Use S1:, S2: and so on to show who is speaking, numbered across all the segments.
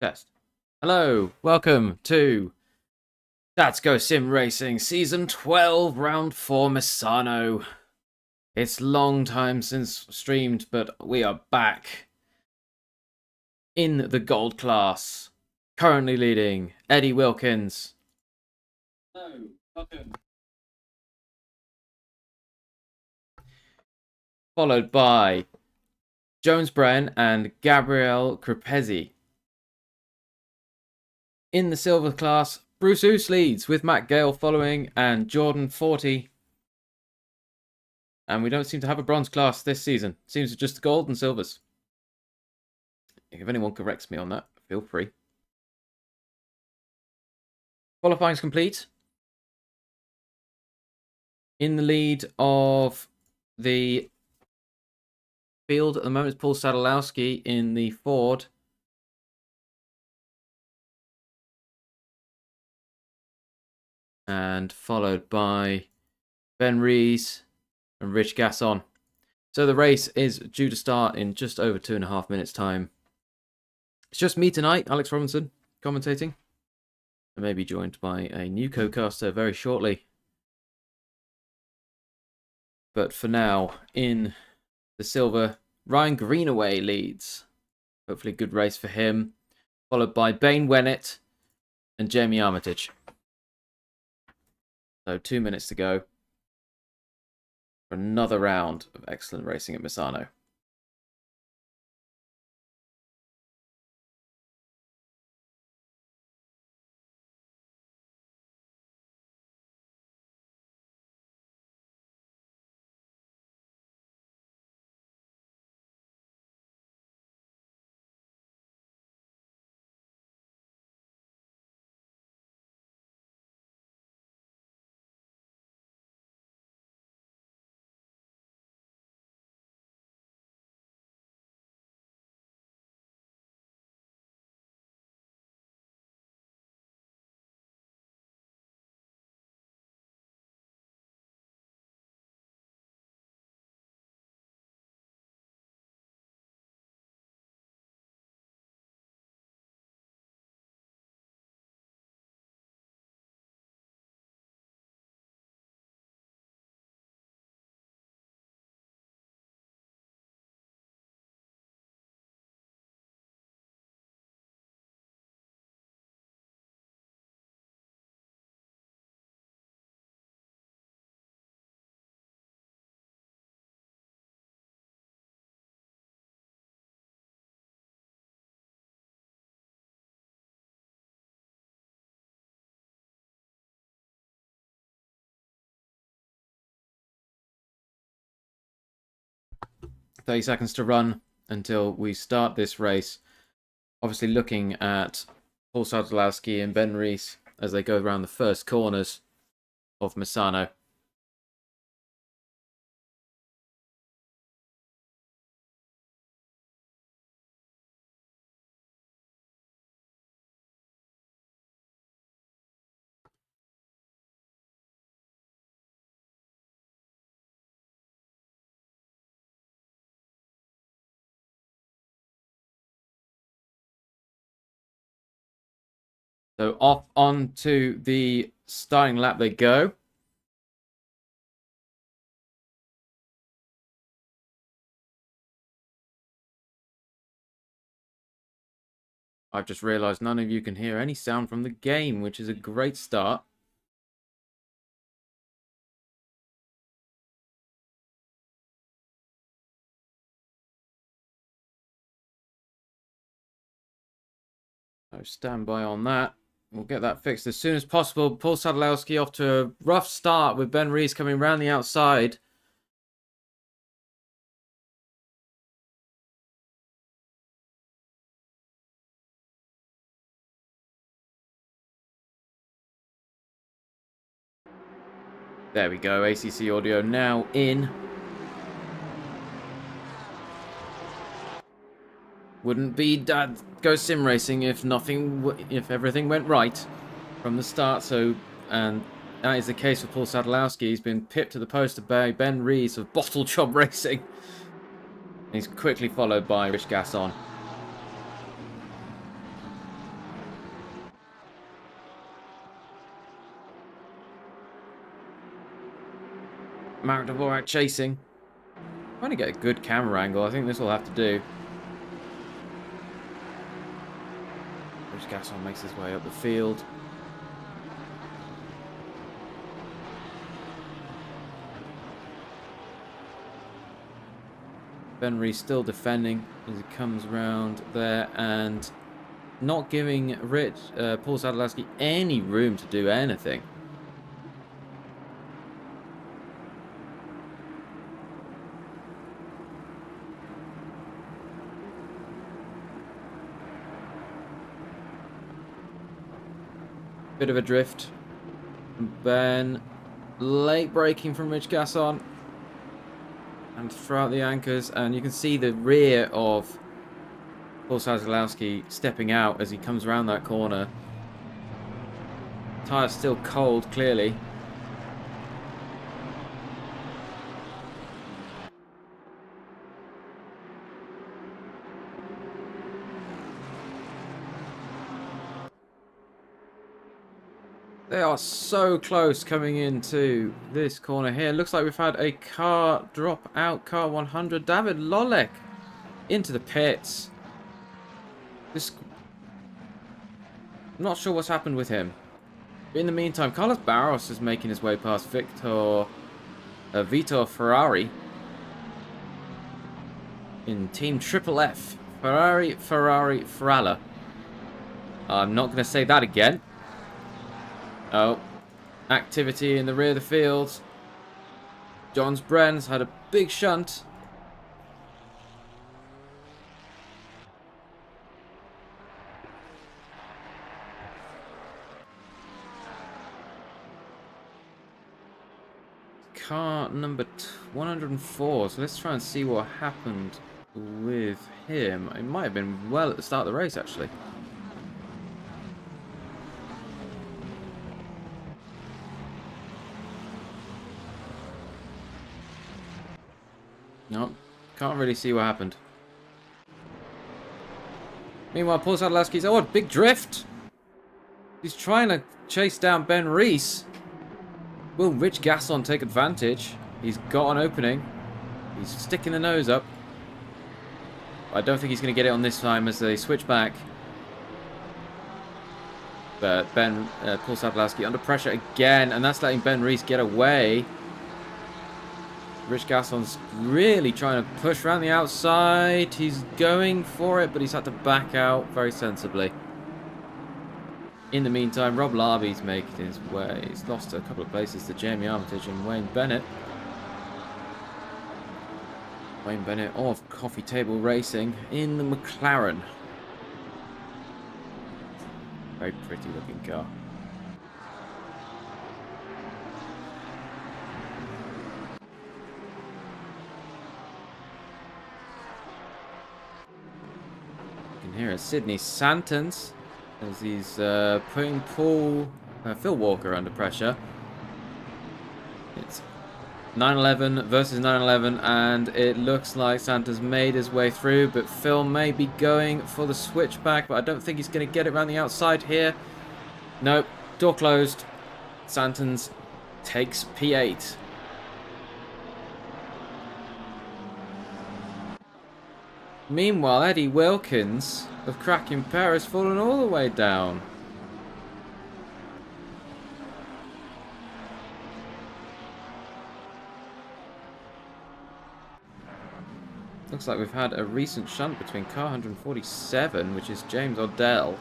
S1: Test. Hello, welcome to Let's Go Sim Racing Season 12, Round 4 Misano. It's long time since streamed, but we are back in the gold class. Currently leading Eddie Wilkins. Hello, welcome. Followed by Jones Bren and Gabriel Crepezi. In the silver class, Bruce Oos leads with Matt Gale following and Jordan 40. And we don't seem to have a bronze class this season. Seems just gold and silvers. If anyone corrects me on that, feel free. Qualifying's complete. In the lead of the field at the moment is Paul Sadalowski in the Ford. And followed by Ben Rees and Rich Gasson. So the race is due to start in just over 2.5 minutes' time. It's just me tonight, Alex Robinson, commentating. I may be joined by a new co-caster very shortly. But for now, in the silver, Ryan Greenaway leads. Hopefully a good race for him. Followed by Bane Wennett and Jamie Armitage. So 2 minutes to go for another round of excellent racing at Misano. .30 seconds to run until we start this race. Obviously looking at Paul Sadalowski and Ben Rees as they go around the first corners of Misano. So off onto the starting lap they go. I've just realised none of you can hear any sound from the game, which is a great start. So stand by on that. We'll get that fixed as soon as possible. Paul Sadalowski off to a rough start with Ben Rees coming around the outside. There we go, ACC audio now in. Wouldn't be Go Sim Racing if everything went right from the start. So, and that is the case for Paul Sadalowski. He's been pipped to the poster by Ben Rees of Bottle Job Racing. He's quickly followed by Rich Gasson. Marek Dvorak chasing. Trying to get a good camera angle. I think this will have to do. Rich Gasson makes his way up the field. Ben Rees still defending as he comes round there and not giving Paul Sadlowski any room to do anything. Bit of a drift. Ben late braking from Rich Gasson. And throughout the anchors, and you can see the rear of Paul Sadlowski stepping out as he comes around that corner. Tyre's still cold, clearly. They are so close coming into this corner here. Looks like we've had a car drop out. Car 100. David Lolek into the pits. I'm not sure what's happened with him. In the meantime, Carlos Barros is making his way past Vitor Ferrari in Team Triple F. Ferrari Fralla. I'm not going to say that again. Oh, activity in the rear of the field. Johns Bren's had a big shunt. Car number 104. So let's try and see what happened with him. It might have been well at the start of the race, actually. No, can't really see what happened. Meanwhile, Paul Sadlowski's... Oh, big drift! He's trying to chase down Ben Rees. Will Rich Gasson take advantage? He's got an opening. He's sticking the nose up. I don't think he's going to get it on this time as they switch back. But Paul Sadlowski under pressure again, and that's letting Ben Rees get away. Rich Gasson's really trying to push around the outside. He's going for it, but he's had to back out very sensibly. In the meantime, Rob Larby's making his way. He's lost a couple of places to Jamie Armitage and Wayne Bennett. Wayne Bennett of Coffee Table Racing in the McLaren. Very pretty looking car. Here is Sydney Santons as he's putting Phil Walker under pressure. It's 911 versus 911, and it looks like Santons made his way through, but Phil may be going for the switchback, but I don't think he's going to get it around the outside here. Nope, door closed. Santons takes P8. Meanwhile, Eddie Wilkins of Cracking Pear has fallen all the way down. Looks like we've had a recent shunt between car 147, which is James Odell,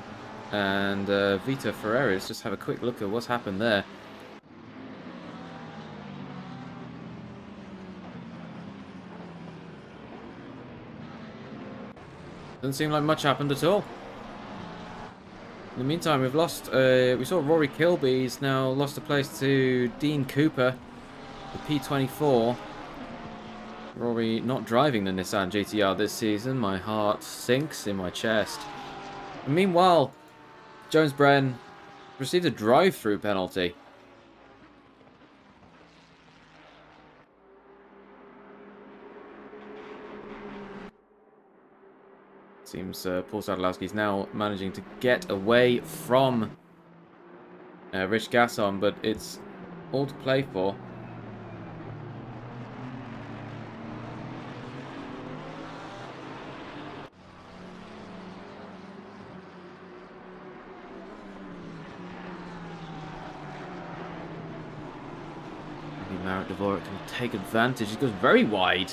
S1: and Vito Ferrari. Let's just have a quick look at what's happened there. Doesn't seem like much happened at all. In the meantime, we've lost... we saw Rory Kilby's now lost a place to Dean Cooper, the P24. Rory not driving the Nissan GTR this season. My heart sinks in my chest. And meanwhile, Jones Bren received a drive-through penalty. Seems Paul Sadlowski's now managing to get away from Rich Gasson, but it's all to play for. Marek Dvorak can take advantage. He goes very wide.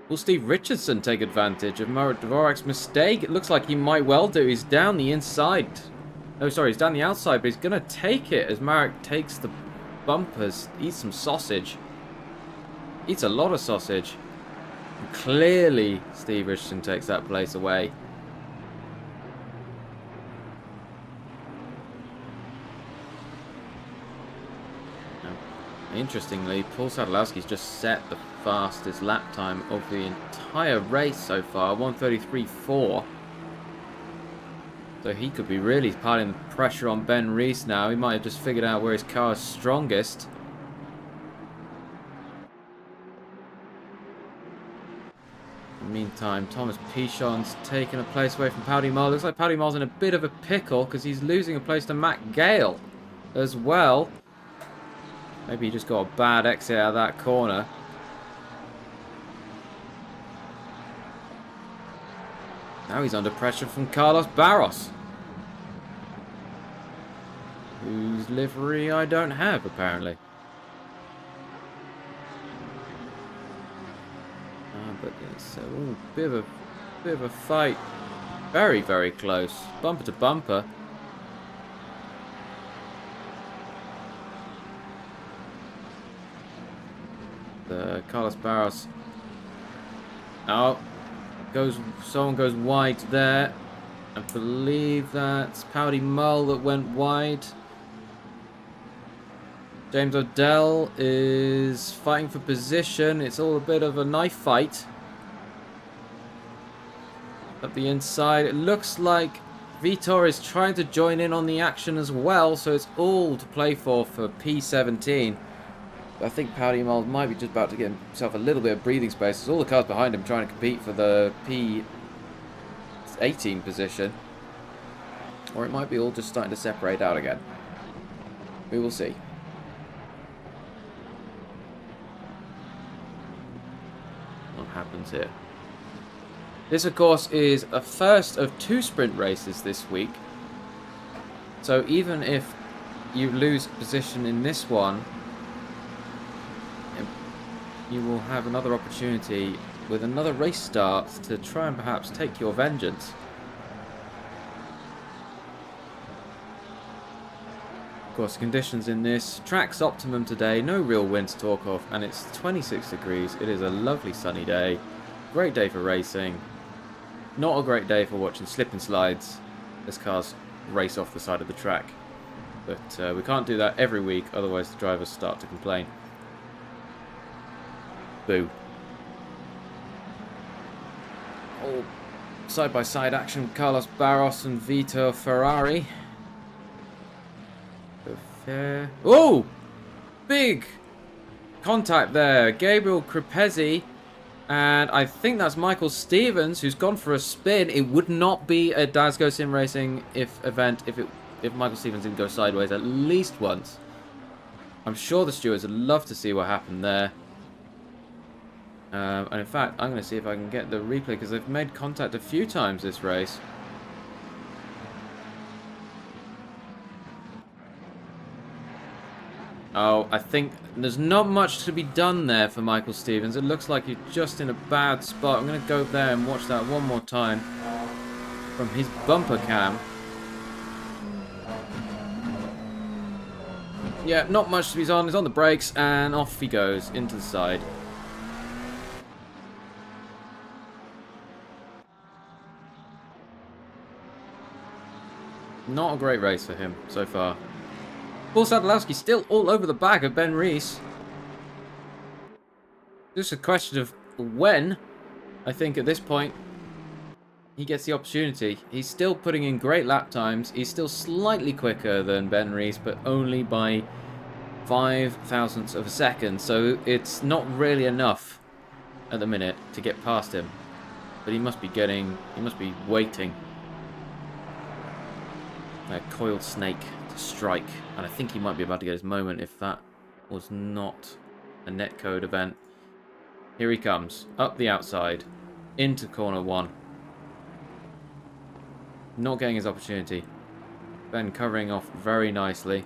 S1: Will Steve Richardson take advantage of Marek Dvorak's mistake? It looks like he might well do. He's down the inside. No, sorry, he's down the outside, but he's going to take it as Marek takes the bumpers. Eats some sausage. Eats a lot of sausage. And clearly, Steve Richardson takes that place away. Interestingly, Paul Sadlowski's just set the fastest lap time of the entire race so far, 1:33.4. So he could be really piling the pressure on Ben Rees now. He might have just figured out where his car is strongest. In the meantime, Thomas Pichon's taken a place away from Pouty Mole. Looks like Pouty Mole's in a bit of a pickle because he's losing a place to Matt Gale as well. Maybe he just got a bad exit out of that corner. Now he's under pressure from Carlos Barros, whose livery I don't have, apparently. But it's a bit of a fight. Very, very close. Bumper to bumper. Carlos Barros. Oh, someone goes wide there. I believe that's Pouty Mole that went wide. James O'Dell is fighting for position. It's all a bit of a knife fight. Up the inside, it looks like Vitor is trying to join in on the action as well, so it's all to play for P17. I think Pouty Mole might be just about to get himself a little bit of breathing space. There's all the cars behind him trying to compete for the P18 position. Or it might be all just starting to separate out again. We will see. What happens here? This, of course, is a first of 2 sprint races this week. So even if you lose position in this one, you will have another opportunity with another race start to try and perhaps take your vengeance. Of course, conditions in this track's optimum today, no real wind to talk of, and it's 26 degrees. It is a lovely sunny day. Great day for racing. Not a great day for watching slip and slides as cars race off the side of the track. But we can't do that every week, otherwise the drivers start to complain. Boo. All side-by-side action. Carlos Barros and Vitor Ferrari. Oh! Big contact there. Gabriel Crepesi. And I think that's Michael Stevens, who's gone for a spin. It would not be a Dasgo Sim Racing event if Michael Stevens didn't go sideways at least once. I'm sure the stewards would love to see what happened there. And in fact, I'm going to see if I can get the replay, because they've made contact a few times this race. Oh, I think there's not much to be done there for Michael Stevens. It looks like he's just in a bad spot. I'm going to go there and watch that one more time from his bumper cam. Yeah, not much to be done. He's on the brakes and off he goes into the side. Not a great race for him so far. Paul Sadlowski still all over the back of Ben Rees. Just a question of when, I think at this point, he gets the opportunity. He's still putting in great lap times. He's still slightly quicker than Ben Rees, but only by 5 thousandths of a second. So it's not really enough at the minute to get past him. But he must be waiting. A coiled snake to strike, and I think he might be about to get his moment if that was not a netcode event. Here he comes, up the outside, into corner 1. Not getting his opportunity. Ben covering off very nicely,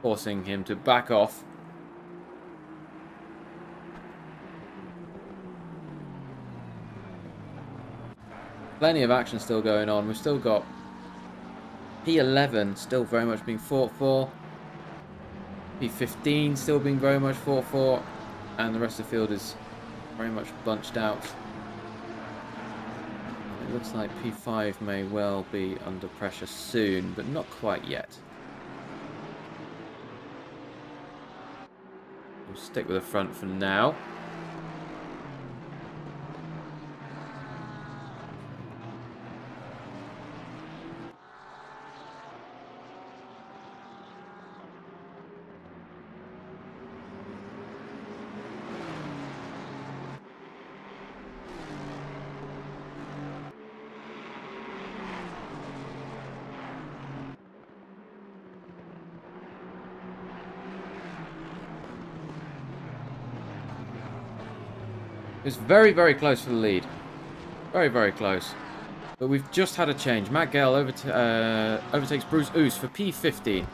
S1: forcing him to back off. plenty of action still going on. We've still got P11 still very much being fought for. P15 still being very much fought for. And the rest of the field is very much bunched out. It looks like P5 may well be under pressure soon, but not quite yet. We'll stick with the front for now. It's very, very close for the lead. Very, very close. But we've just had a change. Matt Gale overtakes Bruce Oos for P15.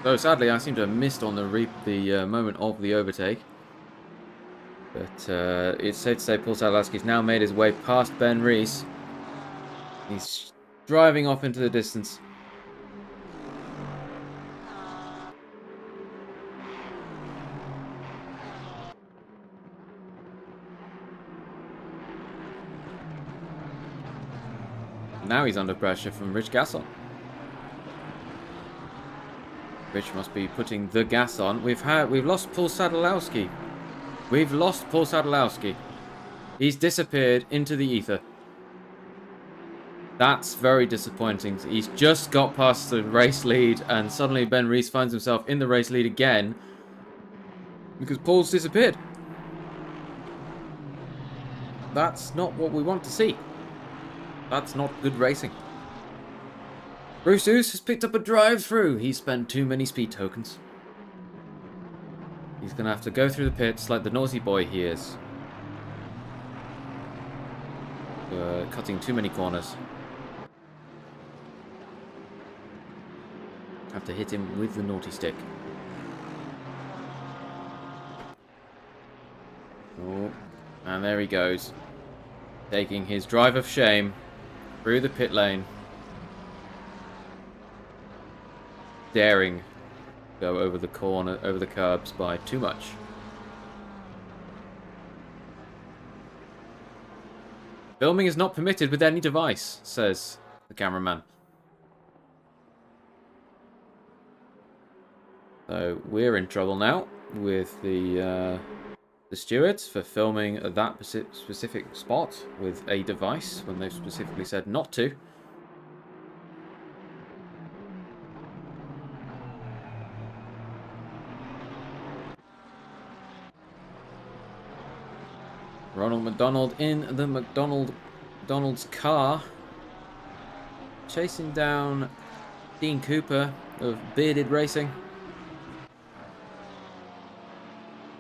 S1: So sadly, I seem to have missed on the moment of the overtake. But it's safe to say Paul Sadlowski's now made his way past Ben Rees. He's driving off into the distance. Now he's under pressure from Rich Gasson. Rich must be putting the gas on. We've lost Paul Sadlowski. We've lost Paul Sadlowski. He's disappeared into the ether. That's very disappointing. He's just got past the race lead and suddenly Ben Rees finds himself in the race lead again because Paul's disappeared. That's not what we want to see. That's not good racing. Bruce Oos has picked up a drive-through. He spent too many speed tokens. He's going to have to go through the pits like the naughty boy he is. Cutting too many corners. Have to hit him with the naughty stick. Oh, and there he goes. Taking his drive of shame through the pit lane. Daring go over the corner, over the curbs by too much. Filming is not permitted with any device, says the cameraman. So we're in trouble now with the stewards for filming that specific spot with a device when they've specifically said not to. Ronald McDonald in the McDonald's car, chasing down Dean Cooper of Bearded Racing.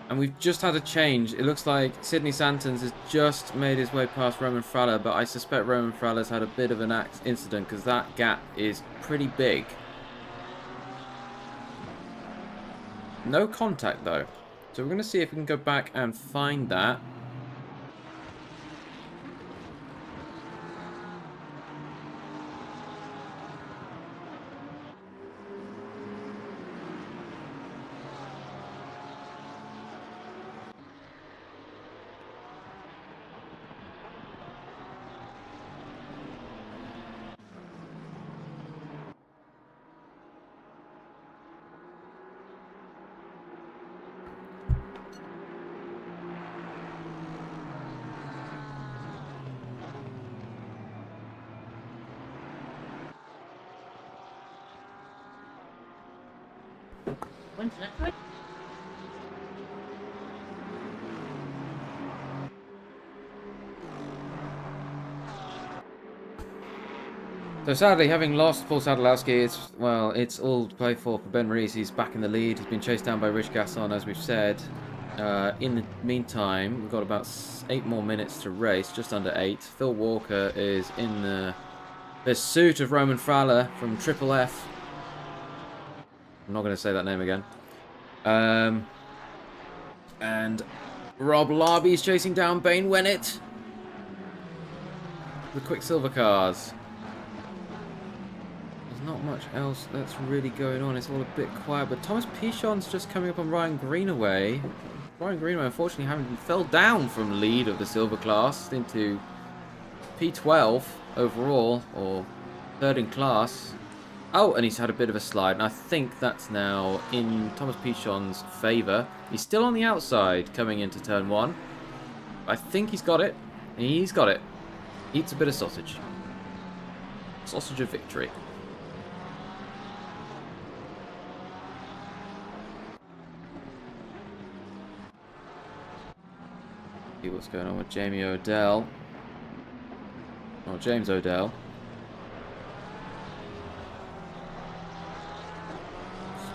S1: And we've just had a change. It looks like Sidney Santons has just made his way past Roman Fraller, but I suspect Roman Fraller's had a bit of an incident because that gap is pretty big. No contact though. So we're going to see if we can go back and find that. So sadly, having lost Paul Sadlowski, it's all to play for Ben Rees. He's back in the lead. He's been chased down by Rich Gasson, as we've said. In the meantime, we've got about 8 more minutes to race, just under 8. Phil Walker is in the pursuit of Roman Frala from Triple F. I'm not going to say that name again. And Rob Larby's chasing down Bane Wennett. The Quicksilver cars. Not much else that's really going on. It's all a bit quiet, but Thomas Pichon's just coming up on Ryan Greenaway. Ryan Greenaway, unfortunately, fell down from lead of the silver class into P12 overall, or third in class. Oh, and he's had a bit of a slide, and I think that's now in Thomas Pichon's favour. He's still on the outside coming into turn 1. I think he's got it. He's got it. Eats a bit of sausage. Sausage of victory. See what's going on with Jamie Odell. Or James Odell.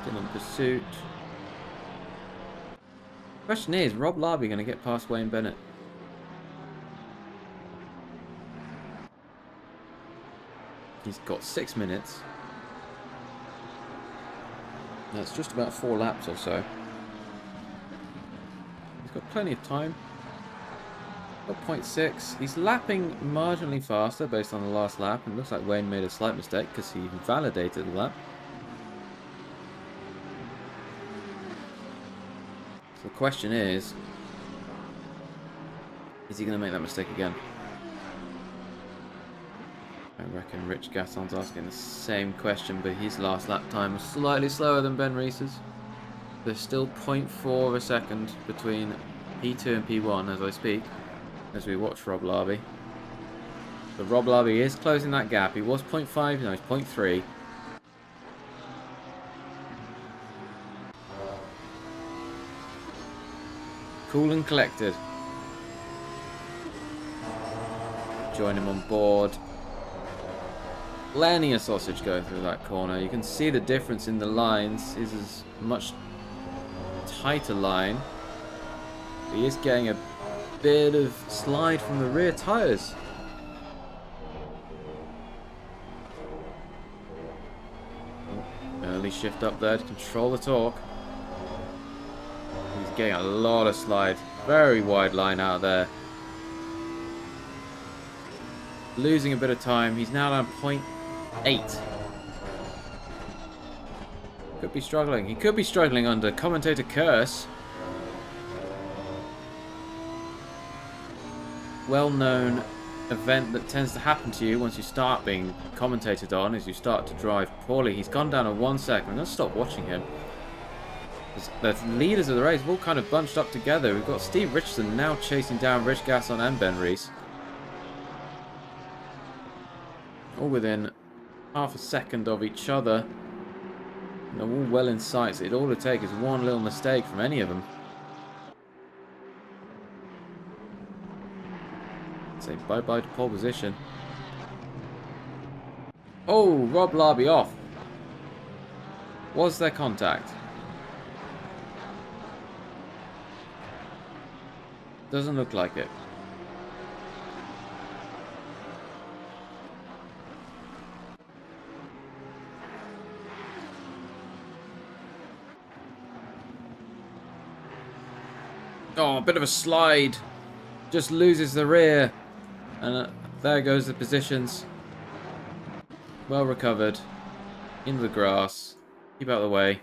S1: Still in pursuit. Question is, Rob Larby going to get past Wayne Bennett? He's got 6 minutes. That's just about 4 laps or so. He's got plenty of time. 0.6. He's lapping marginally faster based on the last lap. And it looks like Wayne made a slight mistake because he validated the lap. So the question is he going to make that mistake again? I reckon Rich Gasson's asking the same question, but his last lap time was slightly slower than Ben Rees's. There's still 0.4 of a second between P2 and P1 as I speak, as we watch Rob Larby. But Rob Larby is closing that gap. He was 0.5, now he's 0.3. Cool and collected. Join him on board. Plenty of sausage going through that corner. You can see the difference in the lines. This is a much tighter line. He is getting a bit of slide from the rear tyres. Early shift up there to control the torque. He's getting a lot of slide. Very wide line out there. Losing a bit of time. He's now down 0.8. Could be struggling. He could be struggling under commentator curse. Well-known event that tends to happen to you once you start being commentated on is you start to drive poorly. He's gone down to 1 second. I'm going to stop watching him. The leaders of the race have all kind of bunched up together. We've got Steve Richardson now chasing down Rich Gasson and Ben Rees. All within half a second of each other. And they're all well in sight. So all it takes is one little mistake from any of them. Say bye-bye to pole position. Oh, Rob Larby off. Was there contact? Doesn't look like it. Oh, a bit of a slide. Just loses the rear. And there goes the positions. Well recovered. Into the grass. Keep out of the way.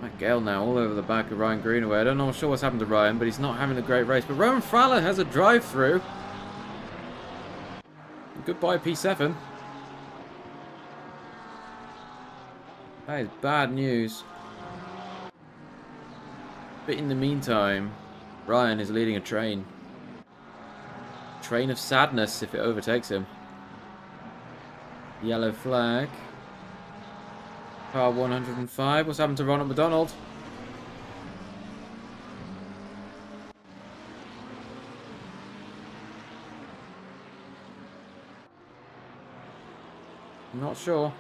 S1: Matt Gale now all over the back of Ryan Greenaway. I don't know sure what's happened to Ryan, but he's not having a great race. But Roman Frala has a drive-through. Goodbye, P7. That is bad news. But in the meantime, Ryan is leading a train. Train of sadness if it overtakes him. Yellow flag. Car 105. What's happened to Ronald McDonald? I'm not sure.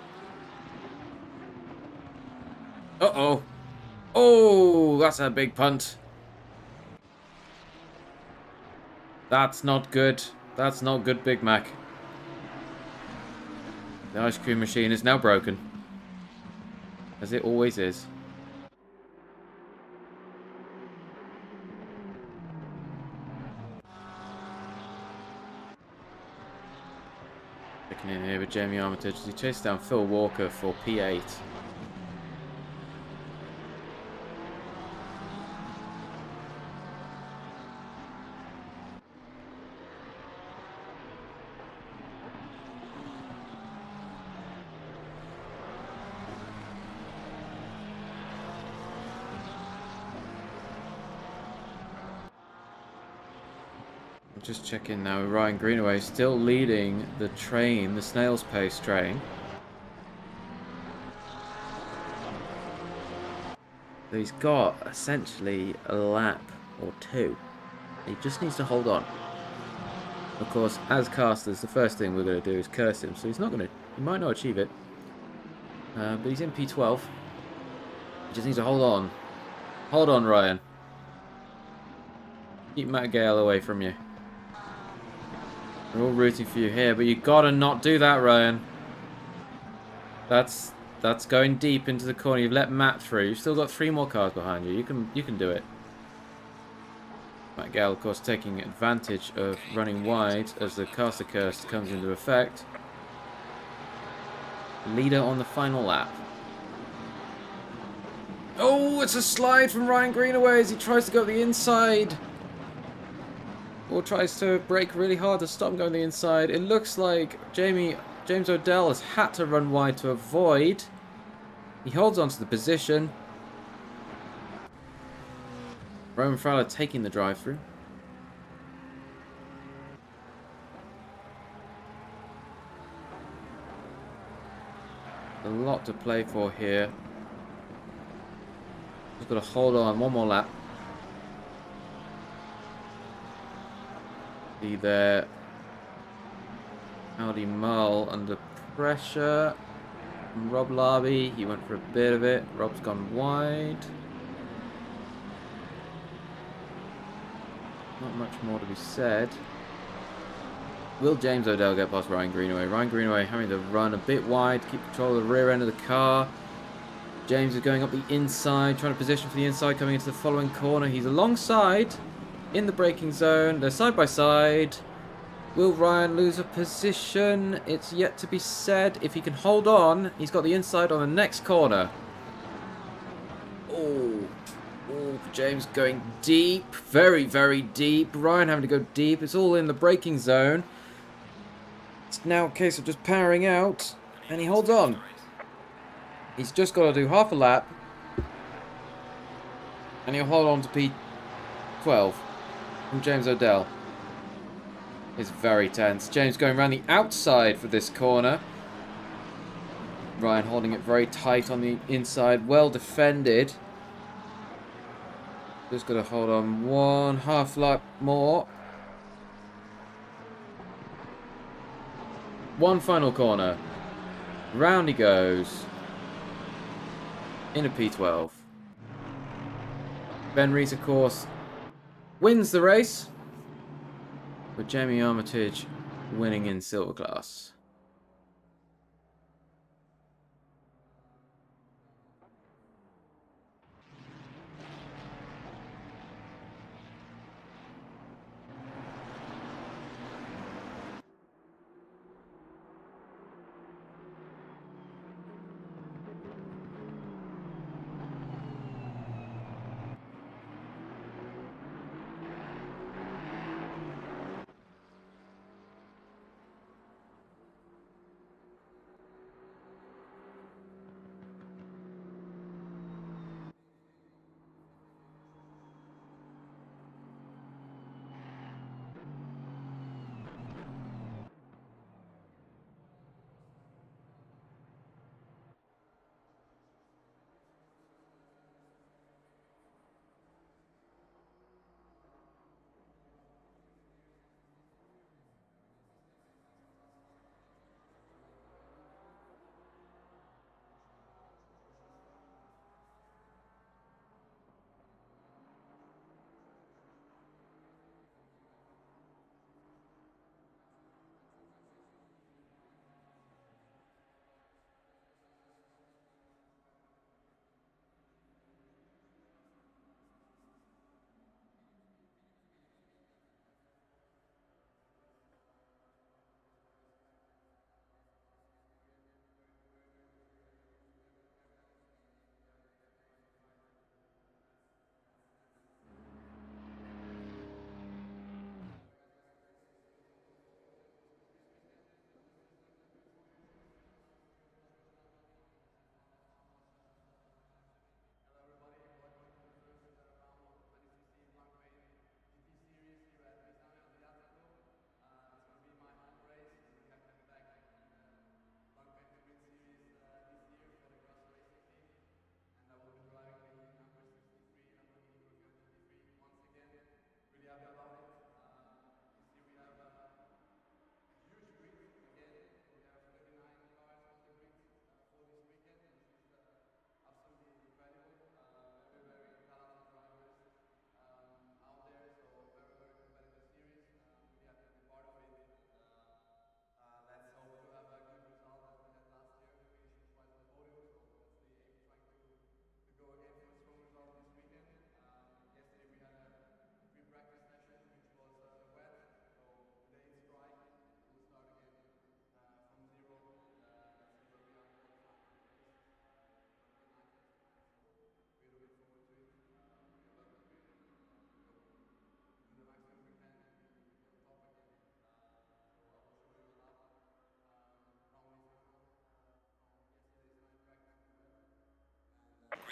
S1: Uh-oh. Oh, that's a big punt. That's not good. That's not good, Big Mac. The ice cream machine is now broken. As it always is. Checking in here with Jamie Armitage as he chased down Phil Walker for P8. Just checking now with Ryan Greenaway still leading the train, the snail's pace train. So he's got essentially a lap or two. He just needs to hold on. Of course, as casters, the first thing we're going to do is curse him, so he's not going to, he might not achieve it. But he's in P12. He just needs to hold on. Hold on, Ryan. Keep Matt Gale away from you. We're all rooting for you here, but you gotta not do that, Ryan. That's going deep into the corner. You've let Matt through. You've still got 3 more cars behind you. You can do it. Matt Gale, of course, taking advantage of running wide as the caster curse comes into effect. Leader on the final lap. Oh, it's a slide from Ryan Greenaway as he tries to go the inside. Or tries to brake really hard to stop him going the inside. It looks like James O'Dell has had to run wide to avoid. He holds on to the position. Roman Fowler taking the drive-through. A lot to play for here. Just got to hold on. One more lap. See there. Howdy Mull under pressure. From Rob Larby. He went for a bit of it. Rob's gone wide. Not much more to be said. Will James O'Dell get past Ryan Greenaway? Ryan Greenaway having to run a bit wide, keep control of the rear end of the car. James is going up the inside, trying to position for the inside, coming into the following corner. He's alongside, in the braking zone. They're side by side. Will Ryan lose a position? It's yet to be said. If he can hold on, he's got the inside on the next corner. Oh, James going deep. Very, very deep. Ryan having to go deep. It's all in the braking zone. It's now a case of just powering out. And he holds on. He's just got to do half a lap. And he'll hold on to P12 from James O'Dell. It's very tense. James going around the outside for this corner. Ryan holding it very tight on the inside. Well defended. Just got to hold on one half lap more. One final corner. Round he goes. In a P12. Ben Rees, of course, wins the race. With Jamie Armitage winning in silver class.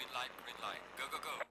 S2: green light, green light. Go, go, go.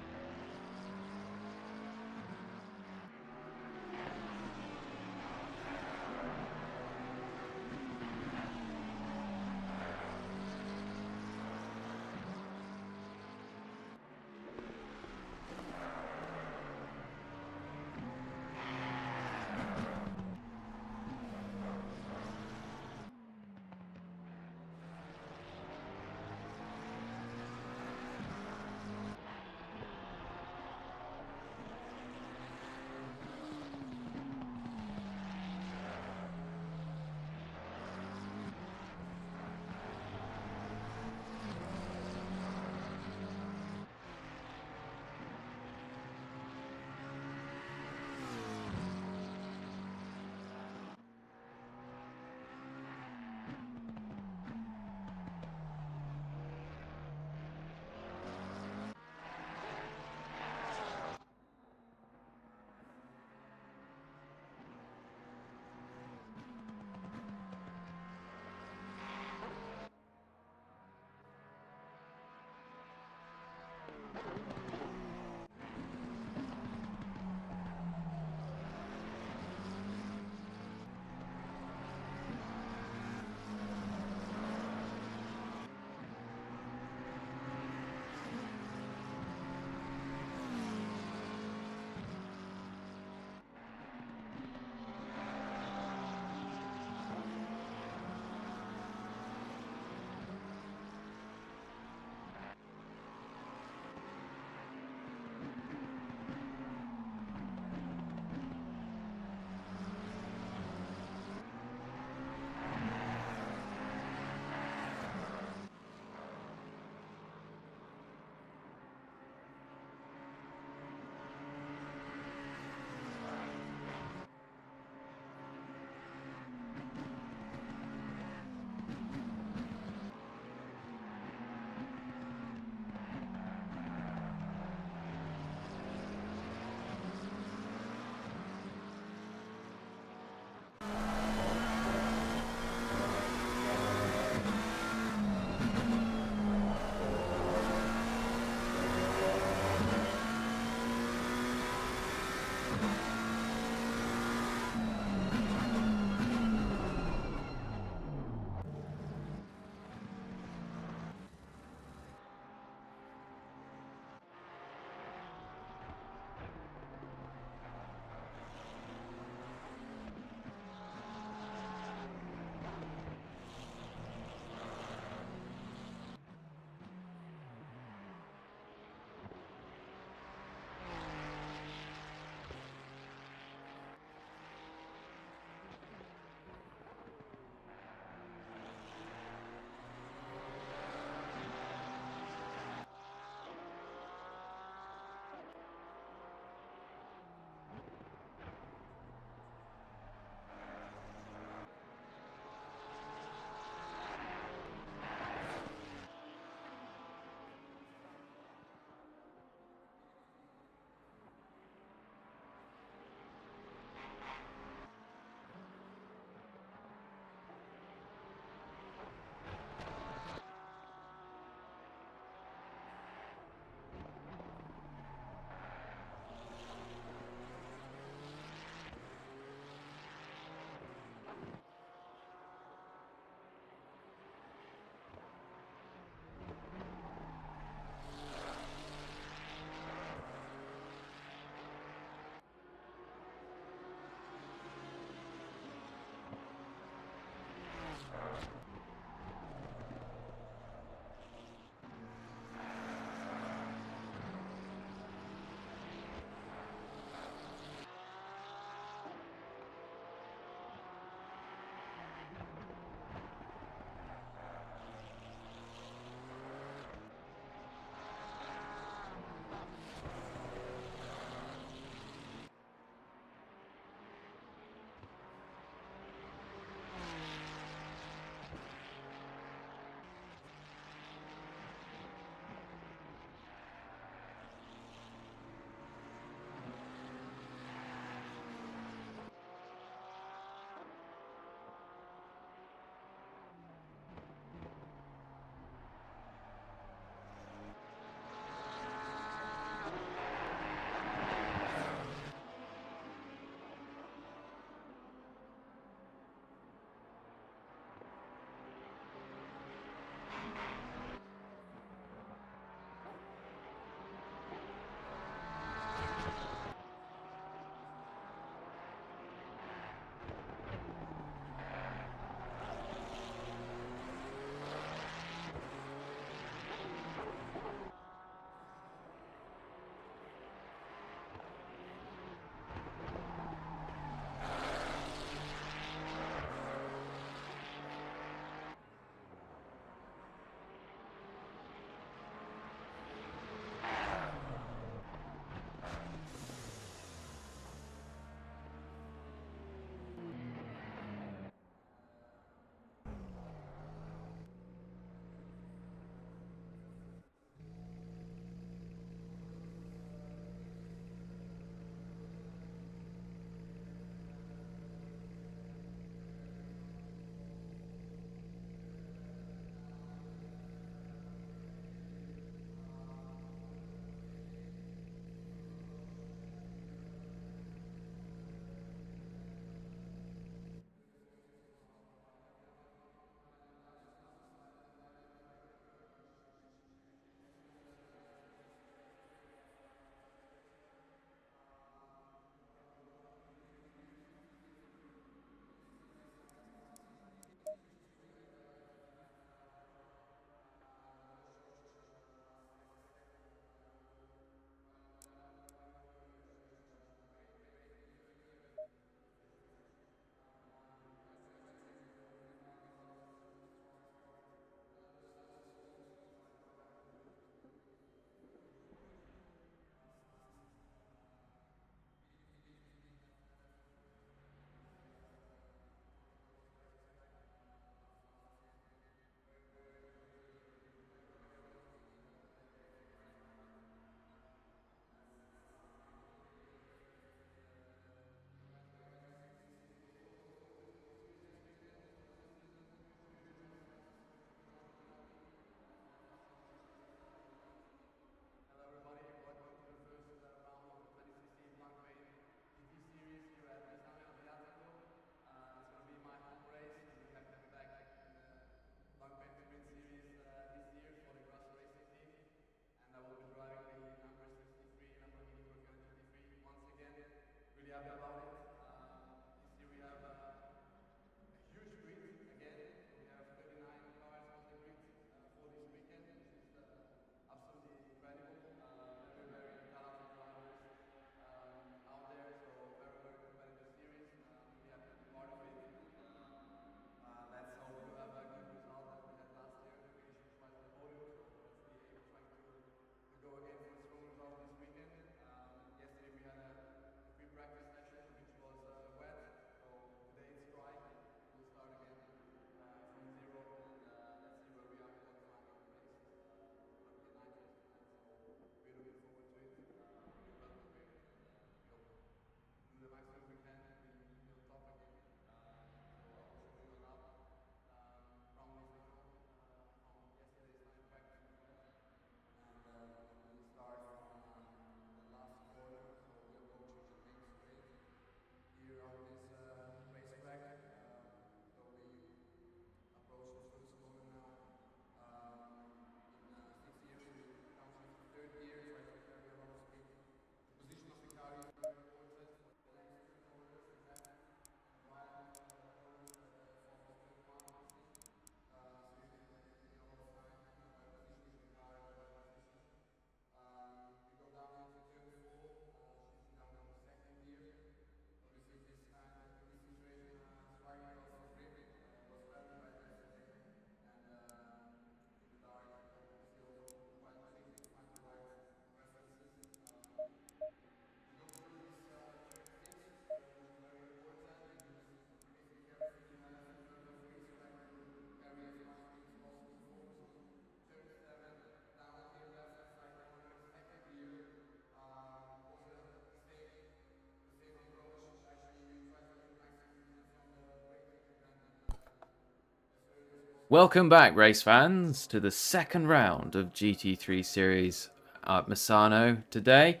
S1: Welcome back, race fans, to the second round of GT3 Series at Misano today,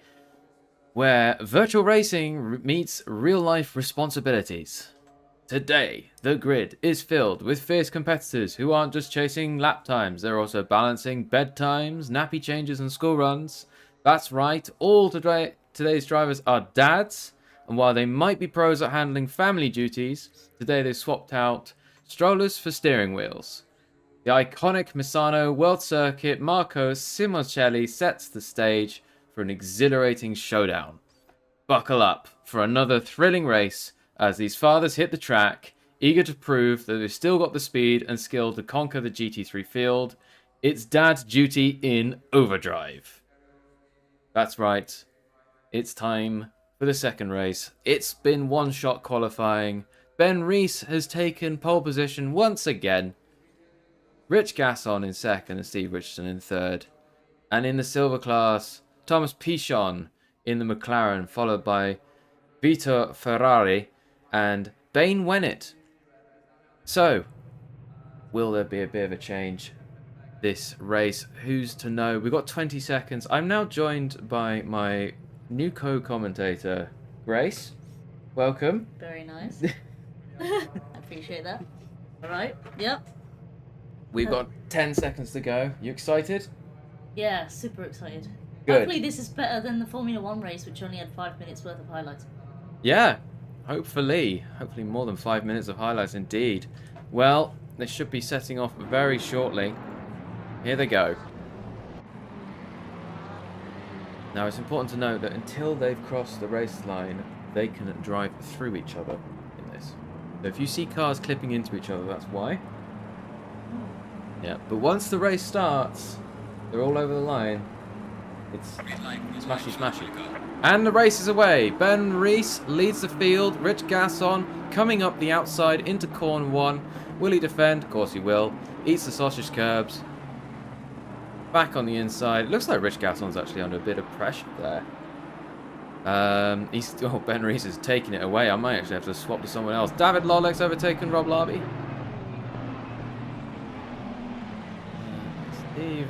S1: where virtual racing meets real-life responsibilities. Today, the grid is filled with fierce competitors who aren't just chasing lap times, they're also balancing bedtimes, nappy changes and school runs. That's right, all today's drivers are dads, and while they might be pros at handling family duties, today they've swapped out strollers for steering wheels. The iconic Misano World Circuit Marco Simoncelli sets the stage for an exhilarating showdown. Buckle up for another thrilling race as these fathers hit the track, eager to prove that they've still got the speed and skill to conquer the GT3 field. It's dad's duty in overdrive. That's right. It's time for the second race. It's been one-shot qualifying. Ben Rees has taken pole position once again. Rich Gasson in second and Steve Richardson in third. And in the silver class, Thomas Pichon in the McLaren, followed by Vito Ferrari and Bane Wennett. So, will there be a bit of a change this race? Who's to know? We've got 20 seconds. I'm now joined by my new co-commentator, Grace. Welcome.
S3: Very nice. I appreciate that. All right. Yep.
S1: We've got 10 seconds to go. You excited?
S3: Yeah, super excited.
S1: Good.
S3: Hopefully this is better than the Formula 1 race, which only had 5 minutes worth of highlights.
S1: Yeah, hopefully more than 5 minutes of highlights indeed. Well, they should be setting off very shortly. Here they go. Now it's important to note that until they've crossed the race line, they can drive through each other in this. So if you see cars clipping into each other, that's why. Yeah, but once the race starts, they're all over the line. It's smashy smashy. And the race is away. Ben Rees leads the field. Rich Gasson coming up the outside into corner 1. Will he defend? Of course he will. Eats the sausage curbs. Back on the inside. Looks like Rich Gasson's actually under a bit of pressure there. Ben Rees is taking it away. I might actually have to swap to someone else. David Lolleck's overtaken Rob Larby. Steve.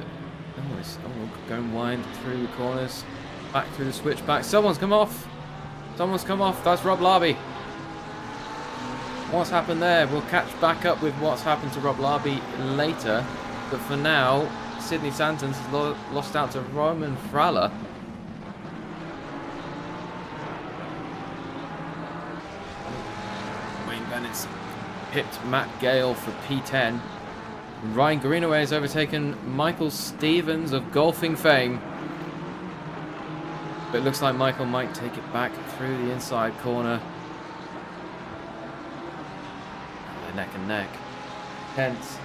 S1: Oh, it's going wide through the corners. Back through the switchback. Someone's come off. That's Rob Larby. What's happened there? We'll catch back up with what's happened to Rob Larby later. But for now, Sydney Santons has lost out to Roman Fralla. Wayne Bennett's pipped Matt Gale for P10. Ryan Greenaway has overtaken Michael Stevens of golfing fame. But it looks like Michael might take it back through the inside corner. They're neck and neck. Hence.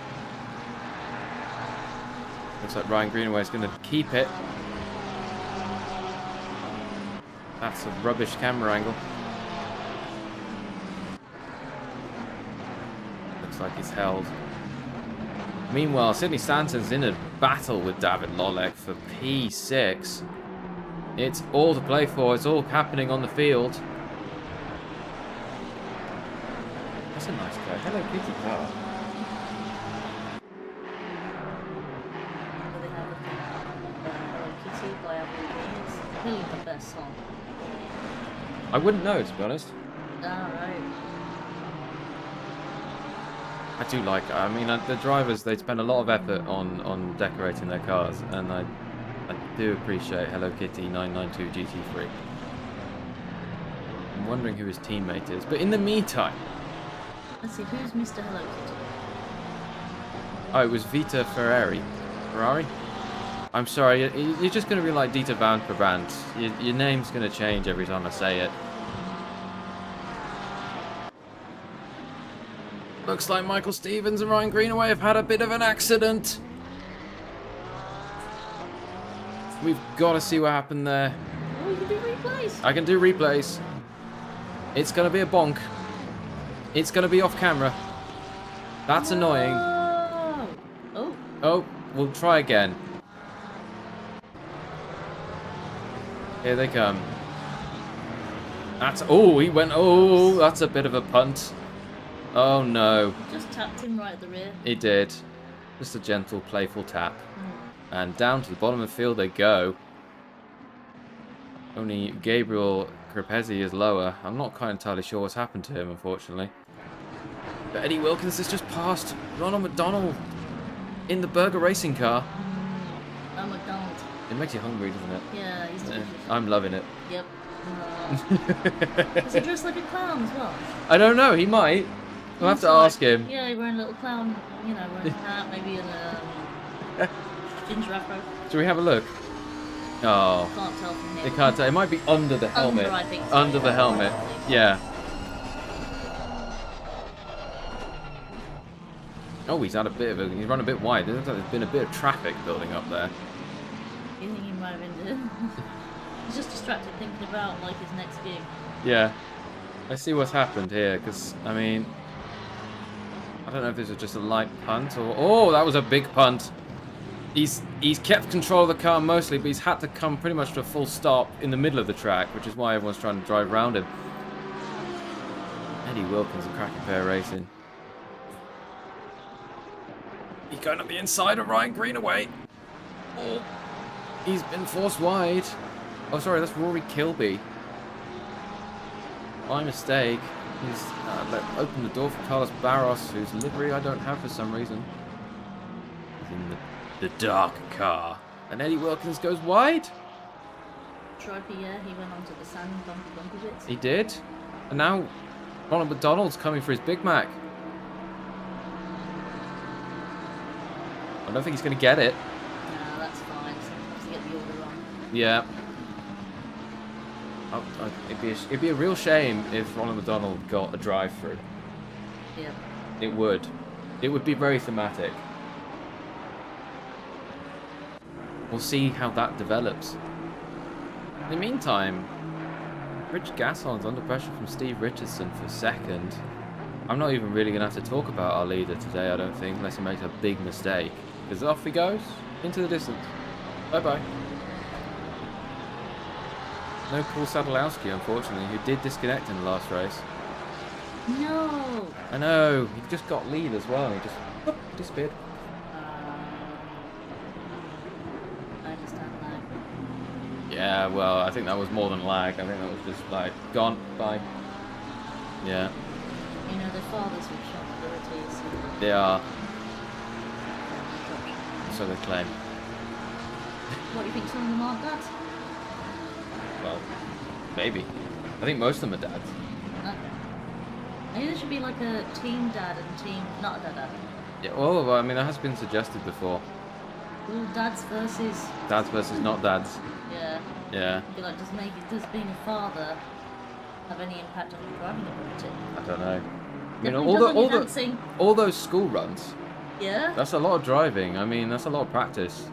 S1: Looks like Ryan Greenaway is going to keep it. That's a rubbish camera angle. Looks like he's held. Meanwhile, Sydney Stanton's in a battle with David Lolleck for P6. It's all to play for. It's all happening on the field. That's a nice car. Hello Kitty car.
S3: They have Hello Kitty by Avril Lavigne. It's really the best song.
S1: I wouldn't know, to be honest.
S3: Alright.
S1: I do like it. I mean, the drivers, they spend a lot of effort on decorating their cars, and I do appreciate Hello Kitty 992 GT3. I'm wondering who his teammate is, but in the meantime...
S3: Let's see, who's Mr. Hello Kitty?
S1: Oh, it was Vita Ferrari. I'm sorry, you're just going to be like Dieter Van Brabant. Your name's going to change every time I say it. Looks like Michael Stevens and Ryan Greenaway have had a bit of an accident. We've got to see what happened there.
S3: Oh, you can do replays.
S1: I can do replays. It's going to be a bonk. It's going to be off camera. That's annoying.
S3: Oh.
S1: Oh, we'll try again. Here they come. That's... Oh, he went... Oh, that's a bit of a punt. Oh no.
S3: Just tapped him right at the rear.
S1: He did. Just a gentle, playful tap.
S3: Hmm.
S1: And down to the bottom of the field they go. Only Gabriel Crepesi is lower. I'm not quite entirely sure what's happened to him, unfortunately. But Eddie Wilkins has just passed Ronald McDonald in the burger racing car.
S3: Oh, McDonald's.
S1: It makes you hungry, doesn't it?
S3: Yeah, he's delicious.
S1: I'm loving it.
S3: Yep. Is he dressed like a clown as well?
S1: I don't know, he might. We'll have to ask him.
S3: Yeah, he's wearing a little clown, you know, wearing a hat, maybe in a ginger afro.
S1: Shall we have a look? Oh.
S3: Can't tell from here.
S1: They can't tell. It might be under the helmet.
S3: I think so,
S1: Under the helmet. Yeah. Oh, he's had a bit of a. He's run a bit wide. There's been a bit of traffic building up there.
S3: You think he might have been He's just distracted thinking about like his next gig.
S1: Yeah. Let's see what's happened here, because I mean, I don't know if this was just a light punt or. Oh, that was a big punt. He's kept control of the car mostly, but he's had to come pretty much to a full stop in the middle of the track, which is why everyone's trying to drive around him. Eddie Wilkins and Cracker Pair Racing. He's going up the inside of Ryan Greenaway. Oh, he's been forced wide. Oh, sorry, that's Rory Kilby. My mistake. He's opened the door for Carlos Barros, whose livery I don't have for some reason. He's in the dark car. And Eddie Wilkins goes wide.
S3: Striper, yeah, he went onto the sand, bumpy bits.
S1: He did. And now Ronald McDonald's coming for his Big Mac. I don't think he's going to get it.
S3: No, that's fine. Sometimes you get the order wrong.
S1: Yeah. It'd be a real shame if Ronald McDonald got a drive-through.
S3: Yeah.
S1: It would. It would be very thematic. We'll see how that develops. In the meantime, Rich Gasson's under pressure from Steve Richardson for second. I'm not even really going to have to talk about our leader today, I don't think, unless he makes a big mistake. Because off he goes, into the distance. Bye-bye. No Paul Sadlowski, unfortunately, who did disconnect in the last race.
S3: No!
S1: I know, he just got lead as well, and he just whoop, disappeared.
S3: I understand that.
S1: Yeah, well, I think that was more than lag. I think that was just like, gone, bye. Yeah.
S3: You know, their fathers with short abilities.
S1: They are. So they claim.
S3: What do you think some of them aren't dads?
S1: Well, maybe. I think most of them are dads.
S3: Okay. Maybe there should be like a team dad and team not a dad.
S1: Yeah, well, I mean, that has been suggested before.
S3: Ooh, dads versus.
S1: Dads versus not dads.
S3: Yeah.
S1: Yeah.
S3: Be like, does being a father have any impact on your driving ability?
S1: I don't know. I mean,
S3: Definitely does on your dancing.
S1: all those school runs.
S3: Yeah.
S1: That's a lot of driving. I mean, that's a lot of practice.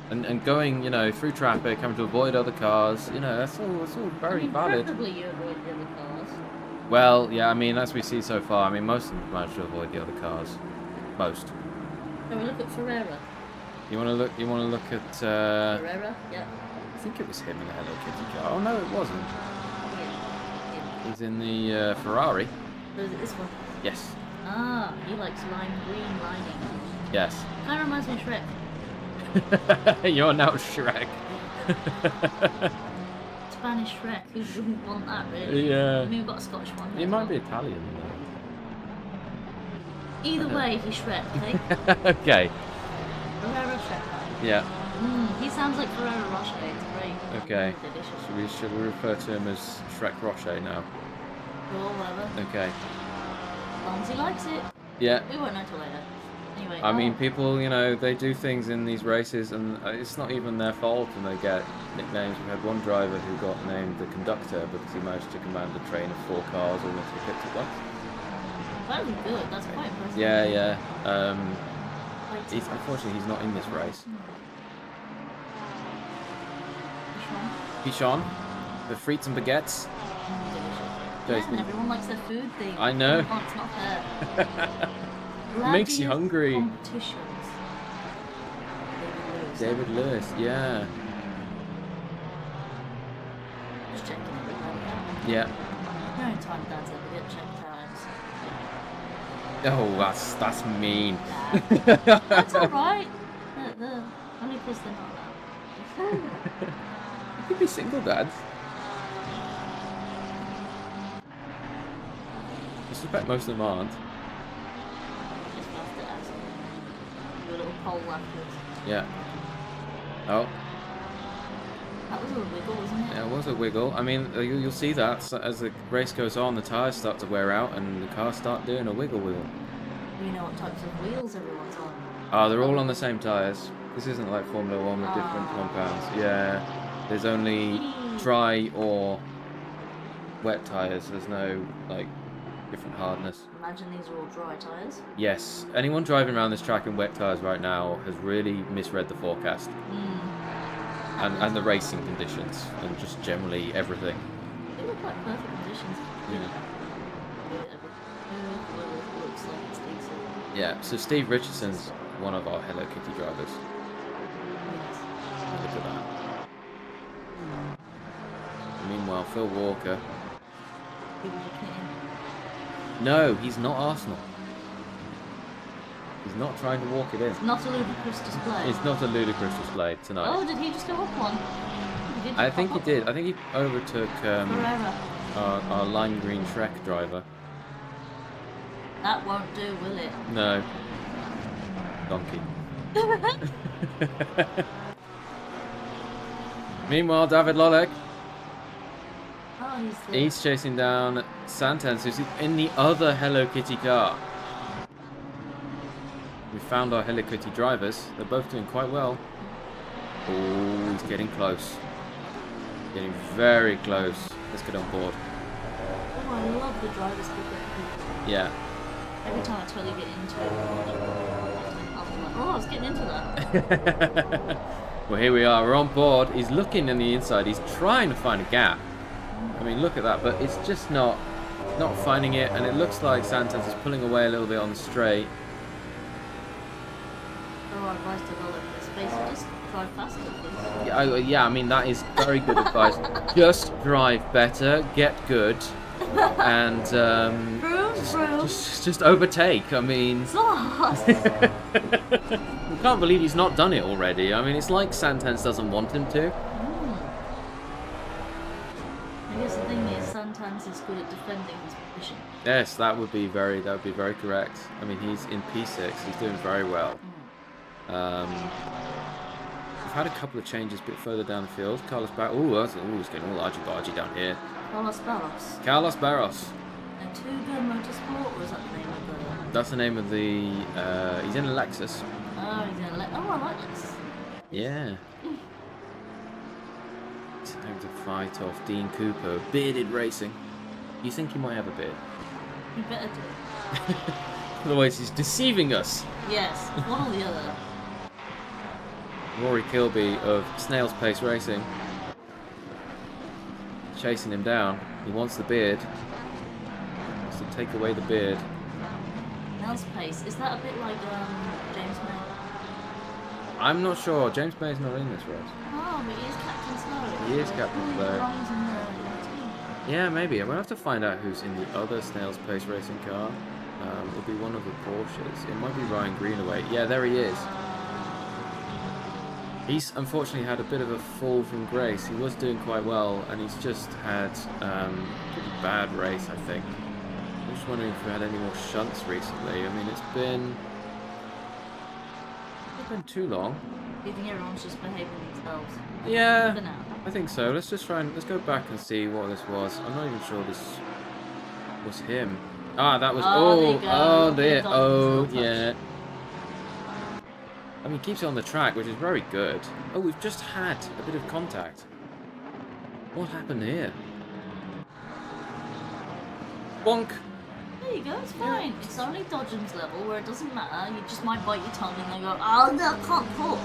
S1: And going, you know, through traffic, having to avoid other cars, you know, that's all very valid.
S3: Preferably you avoid the other cars.
S1: Well, yeah, I mean, as we see so far, I mean, most of them manage to avoid the other cars. Most.
S3: Shall we look at Ferreira?
S1: You want to look? You want to look at?
S3: Ferreira, yeah.
S1: I think it was him in the Hello Kitty car. Oh no, it wasn't.
S3: Yeah.
S1: He's in the Ferrari.
S3: Or is it this one?
S1: Yes.
S3: Ah, he likes lime green lining.
S1: Yes.
S3: Kind of reminds me of Shrek.
S1: You're now Shrek.
S3: Spanish Shrek. Who wouldn't want that, really?
S1: Yeah.
S3: I mean, we've got a Scottish one.
S1: He
S3: as
S1: might
S3: well.
S1: be Italian.
S3: Either way, he's Shrek, okay?
S1: Okay.
S3: Ferrero Shrek.
S1: Yeah.
S3: He sounds like Ferrero Rocher. It's great.
S1: Okay.
S3: Delicious.
S1: Should we refer to him as Shrek Rocher now?
S3: Or whatever.
S1: Okay.
S3: As long as he likes it.
S1: Yeah.
S3: We won't know till later. Anyway.
S1: I mean, people, you know, they do things in these races, and it's not even their fault, and they get nicknames. We had one driver who got named the conductor because he managed to command a train of 4 cars all into the pits at once.
S3: Very good. That's quite impressive.
S1: Yeah, yeah.
S3: Quite
S1: Unfortunately, he's not in this race.
S3: Which one?
S1: Pichon, the frites and baguettes.
S3: Delicious.
S1: Jason.
S3: Yeah, everyone likes their food.
S1: I know.
S3: Oh, it's not fair.
S1: Makes you
S3: Gladiator
S1: hungry.
S3: Competitions.
S1: David Lewis, yeah.
S3: Just checking everybody out.
S1: Yeah.
S3: No time dads ever get checked out.
S1: Oh, that's mean.
S3: Nah. That's alright. The only because they're not that.
S1: You could be single dads. I suspect most of them aren't.
S3: Just left it as do a little poll afterwards.
S1: Yeah. Oh,
S3: That was a wiggle, wasn't it?
S1: yeah, it was a wiggle. I mean, you'll see that as the race goes on, the tyres start to wear out and the cars start doing a wiggle.
S3: You know what types of wheels everyone's on.
S1: Oh, they're all on the same tyres. This isn't like Formula 1 with different compounds. Yeah, there's only dry or wet tyres. There's no, like, different hardness.
S3: Imagine these are all dry tyres.
S1: Yes, anyone driving around this track in wet tyres right now has really misread the forecast. And the racing conditions, and just generally everything.
S3: They look like perfect conditions.
S1: Yeah.
S3: Looks like it's decent.
S1: Yeah, so Steve Richardson's one of our Hello Kitty drivers.
S3: Yes.
S1: Look at that. Meanwhile, Phil Walker.
S3: People looking at him.
S1: No, he's not Arsenal. He's not trying to walk it in.
S3: It's not a ludicrous display.
S1: It's not a ludicrous display tonight.
S3: Oh, did he just go up one? He did
S1: I
S3: just
S1: think
S3: pop
S1: he
S3: up.
S1: did. I think he overtook
S3: Forever.
S1: our lime green Shrek driver.
S3: That won't do, will it?
S1: No. Donkey. Meanwhile, David Lolek,
S3: Oh,
S1: he's chasing down Santens, who's in the other Hello Kitty car. We found our Hello Kitty drivers. They're both doing quite well. Oh, he's getting close. Getting very close. Let's get on board.
S3: Oh, I love the driver's people.
S1: Yeah.
S3: Every time I try to get into it, I'm like, oh, I was getting into that.
S1: Well, here we are. We're on board. He's looking in the inside. He's trying to find a gap. I mean, look at that, but it's just not finding it. And it looks like Santens is pulling away a little bit on the straight.
S3: Oh, advice to develop the space. Just drive faster, please.
S1: Yeah, yeah, I mean, that is very good advice. Just drive better, get good, and just overtake. I mean,
S3: Sauce!
S1: I can't believe he's not done it already. I mean, it's like Santens doesn't want him to.
S3: I guess the thing is, Santans is good at defending his position.
S1: Yes, that would be very correct. I mean, he's in P6. He's doing very well. We've had a couple of changes a bit further down the field. Carlos Barros. He's getting all argy-bargy down here.
S3: Carlos Barros.
S1: Carlos Barros.
S3: And Two Gun Motorsport, or is that the name of the...
S1: That's the name of the... he's in a Lexus.
S3: Oh, he's in a... Oh, I like this.
S1: Yeah. He's going to fight off Dean Cooper. Bearded racing. You think he might have a beard?
S3: You better do it.
S1: Otherwise he's deceiving us.
S3: Yes, one or the other.
S1: Rory Kilby of Snail's Pace Racing. Chasing him down. He wants the beard. Wants to take away the beard.
S3: Nels Pace, is that a bit like James May?
S1: I'm not sure. James May's not in this race.
S3: Oh, but he is Captain Slow.
S1: He is Captain Slow.
S3: He belongs in the team.
S1: Yeah, maybe. We'll have to find out who's in the other Snail's Pace Racing car. It'll be one of the Porsches. It might be Ryan Greenaway. Yeah, there he is. He's unfortunately had a bit of a fall from grace. He was doing quite well, and he's just had a pretty bad race, I think. I'm just wondering if we had any more shunts recently. I mean, it's been too long.
S3: Do you think everyone's just behaving themselves?
S1: Yeah,
S3: For now.
S1: I think so. Let's just let's go back and see what this was. I'm not even sure this was him. Ah, that was yeah. I mean, keeps it on the track, which is very good. Oh, we've just had a bit of contact. What happened here? Bonk.
S3: There you go, it's fine. It's only Dodgems level where it doesn't matter. You just might bite your tongue and they go, oh no, can't pull.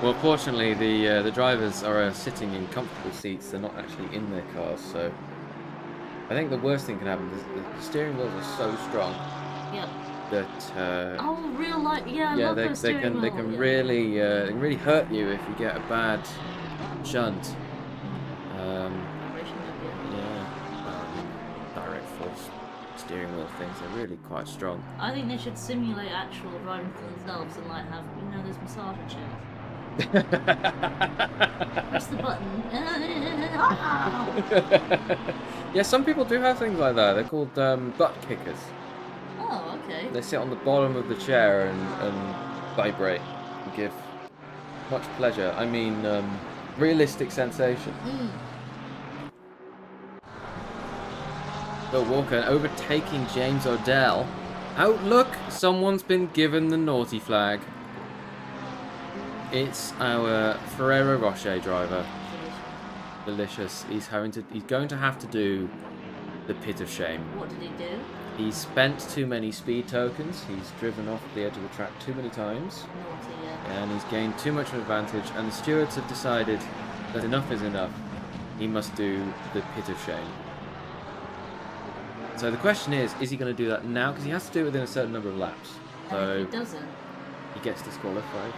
S1: Well, fortunately, the drivers are sitting in comfortable seats. They're not actually in their cars, so I think the worst thing can happen is the steering wheels are so strong.
S3: Yep.
S1: That
S3: oh, real life. Yeah, I love those
S1: they
S3: steering
S1: can
S3: wheel, yeah.
S1: really hurt you if you get a bad shunt. steering wheel things. They're really quite strong.
S3: I think they should simulate actual driving for themselves and like have, you know, those massage chairs. Press the button.
S1: Yeah, some people do have things like that. They're called butt kickers.
S3: Oh, okay.
S1: They sit on the bottom of the chair and vibrate and give much pleasure. I mean, realistic sensation. Bill Walker overtaking James Odell. Oh, look! Someone's been given the naughty flag. It's our Ferrero Rocher driver. Delicious. He's going to have to do the pit of shame.
S3: What did he do?
S1: He's spent too many speed tokens. He's driven off the edge of the track too many times.
S3: Naughty, yeah.
S1: And he's gained too much of an advantage. And the stewards have decided that enough is enough. He must do the pit of shame. So the question is he going to do that now? Because he has to do it within a certain number of laps.
S3: And
S1: So
S3: if he doesn't,
S1: he gets disqualified,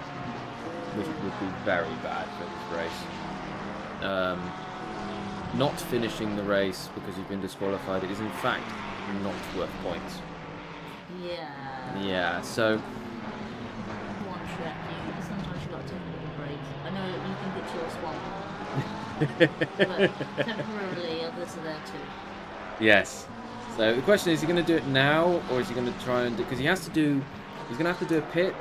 S1: which would be very bad for this race. Not finishing the race because you've been disqualified is in fact not worth points.
S3: yeah.
S1: Yeah, so
S3: One track, sometimes you got to take a little break. I know you think it's your swamp, but temporarily others are there too.
S1: yes. So the question is he going to do it now, or is he going to try and do... Because he's going to have to do a pit.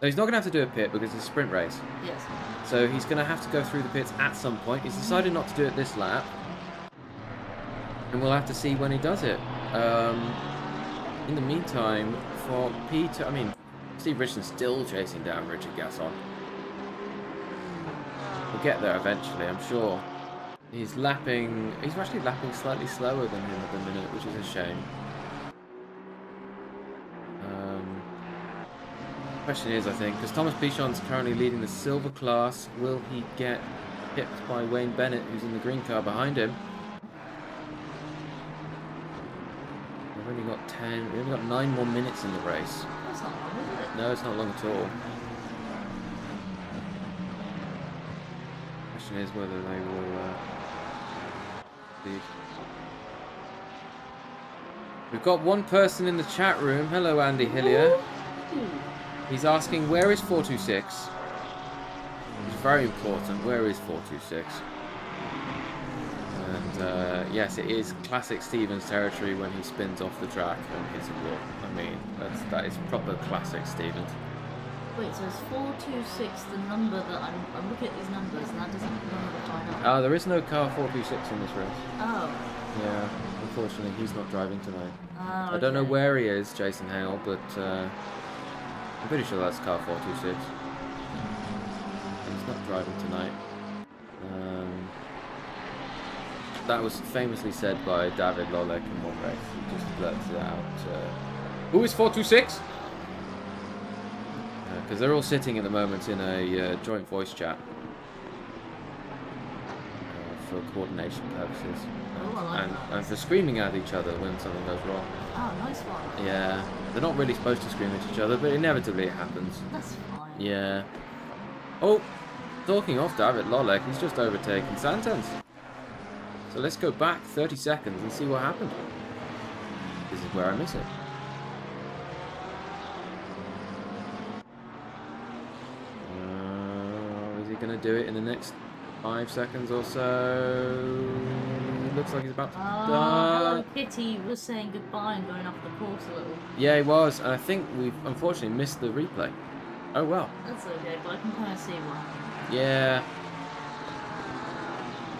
S1: No, he's not going to have to do a pit because it's a sprint race.
S3: Yes.
S1: So he's going to have to go through the pits at some point. He's decided not to do it this lap. And we'll have to see when he does it. In the meantime, for Peter... I mean, Steve Richard's still chasing down Richard Gasson. We'll get there eventually, I'm sure. He's actually lapping slightly slower than him at the minute, which is a shame. Question is, I think, because Thomas Pichon's currently leading the silver class, will he get pipped by Wayne Bennett, who's in the green car behind him? We've only got 9 more minutes in the race.
S3: That's not long, is it?
S1: No, it's not long at all. Question is whether they will lead. We've got one person in the chat room. Hello, Andy Hillier.
S3: Ooh.
S1: He's asking, where is 426? It's very important. Where is 426? And yes, it is classic Stevens territory when he spins off the track and hits a wall. I mean, that is proper classic Stevens.
S3: Wait, so it's 426 the number that I'm looking at these numbers and that doesn't number line up.
S1: There is no car 426 in this race.
S3: Oh.
S1: Yeah, unfortunately, he's not driving tonight.
S3: Oh,
S1: I don't know
S3: okay.
S1: where he is, Jason Hale, but I'm pretty sure that's car 426. He's not driving tonight. That was famously said by David Lolek in one race. He just blurted it out. Who is 426? Because they're all sitting at the moment in a joint voice chat for coordination purposes.
S3: Oh, I like that.
S1: And for screaming at each other when something goes wrong.
S3: Oh, nice one.
S1: Yeah, they're not really supposed to scream at each other, but inevitably it happens.
S3: That's fine.
S1: Yeah. Oh, talking of David Lolek, he's just overtaken Santens. So let's go back 30 seconds and see what happened. This is where I miss it. Is he going to do it in the next 5 seconds or so? Looks like he's about to
S3: Hello Kitty was saying goodbye and going off the course a little.
S1: Yeah, he was, and I think we've unfortunately missed the replay. Oh well.
S3: That's okay, but I can kind of see what happened.
S1: Yeah.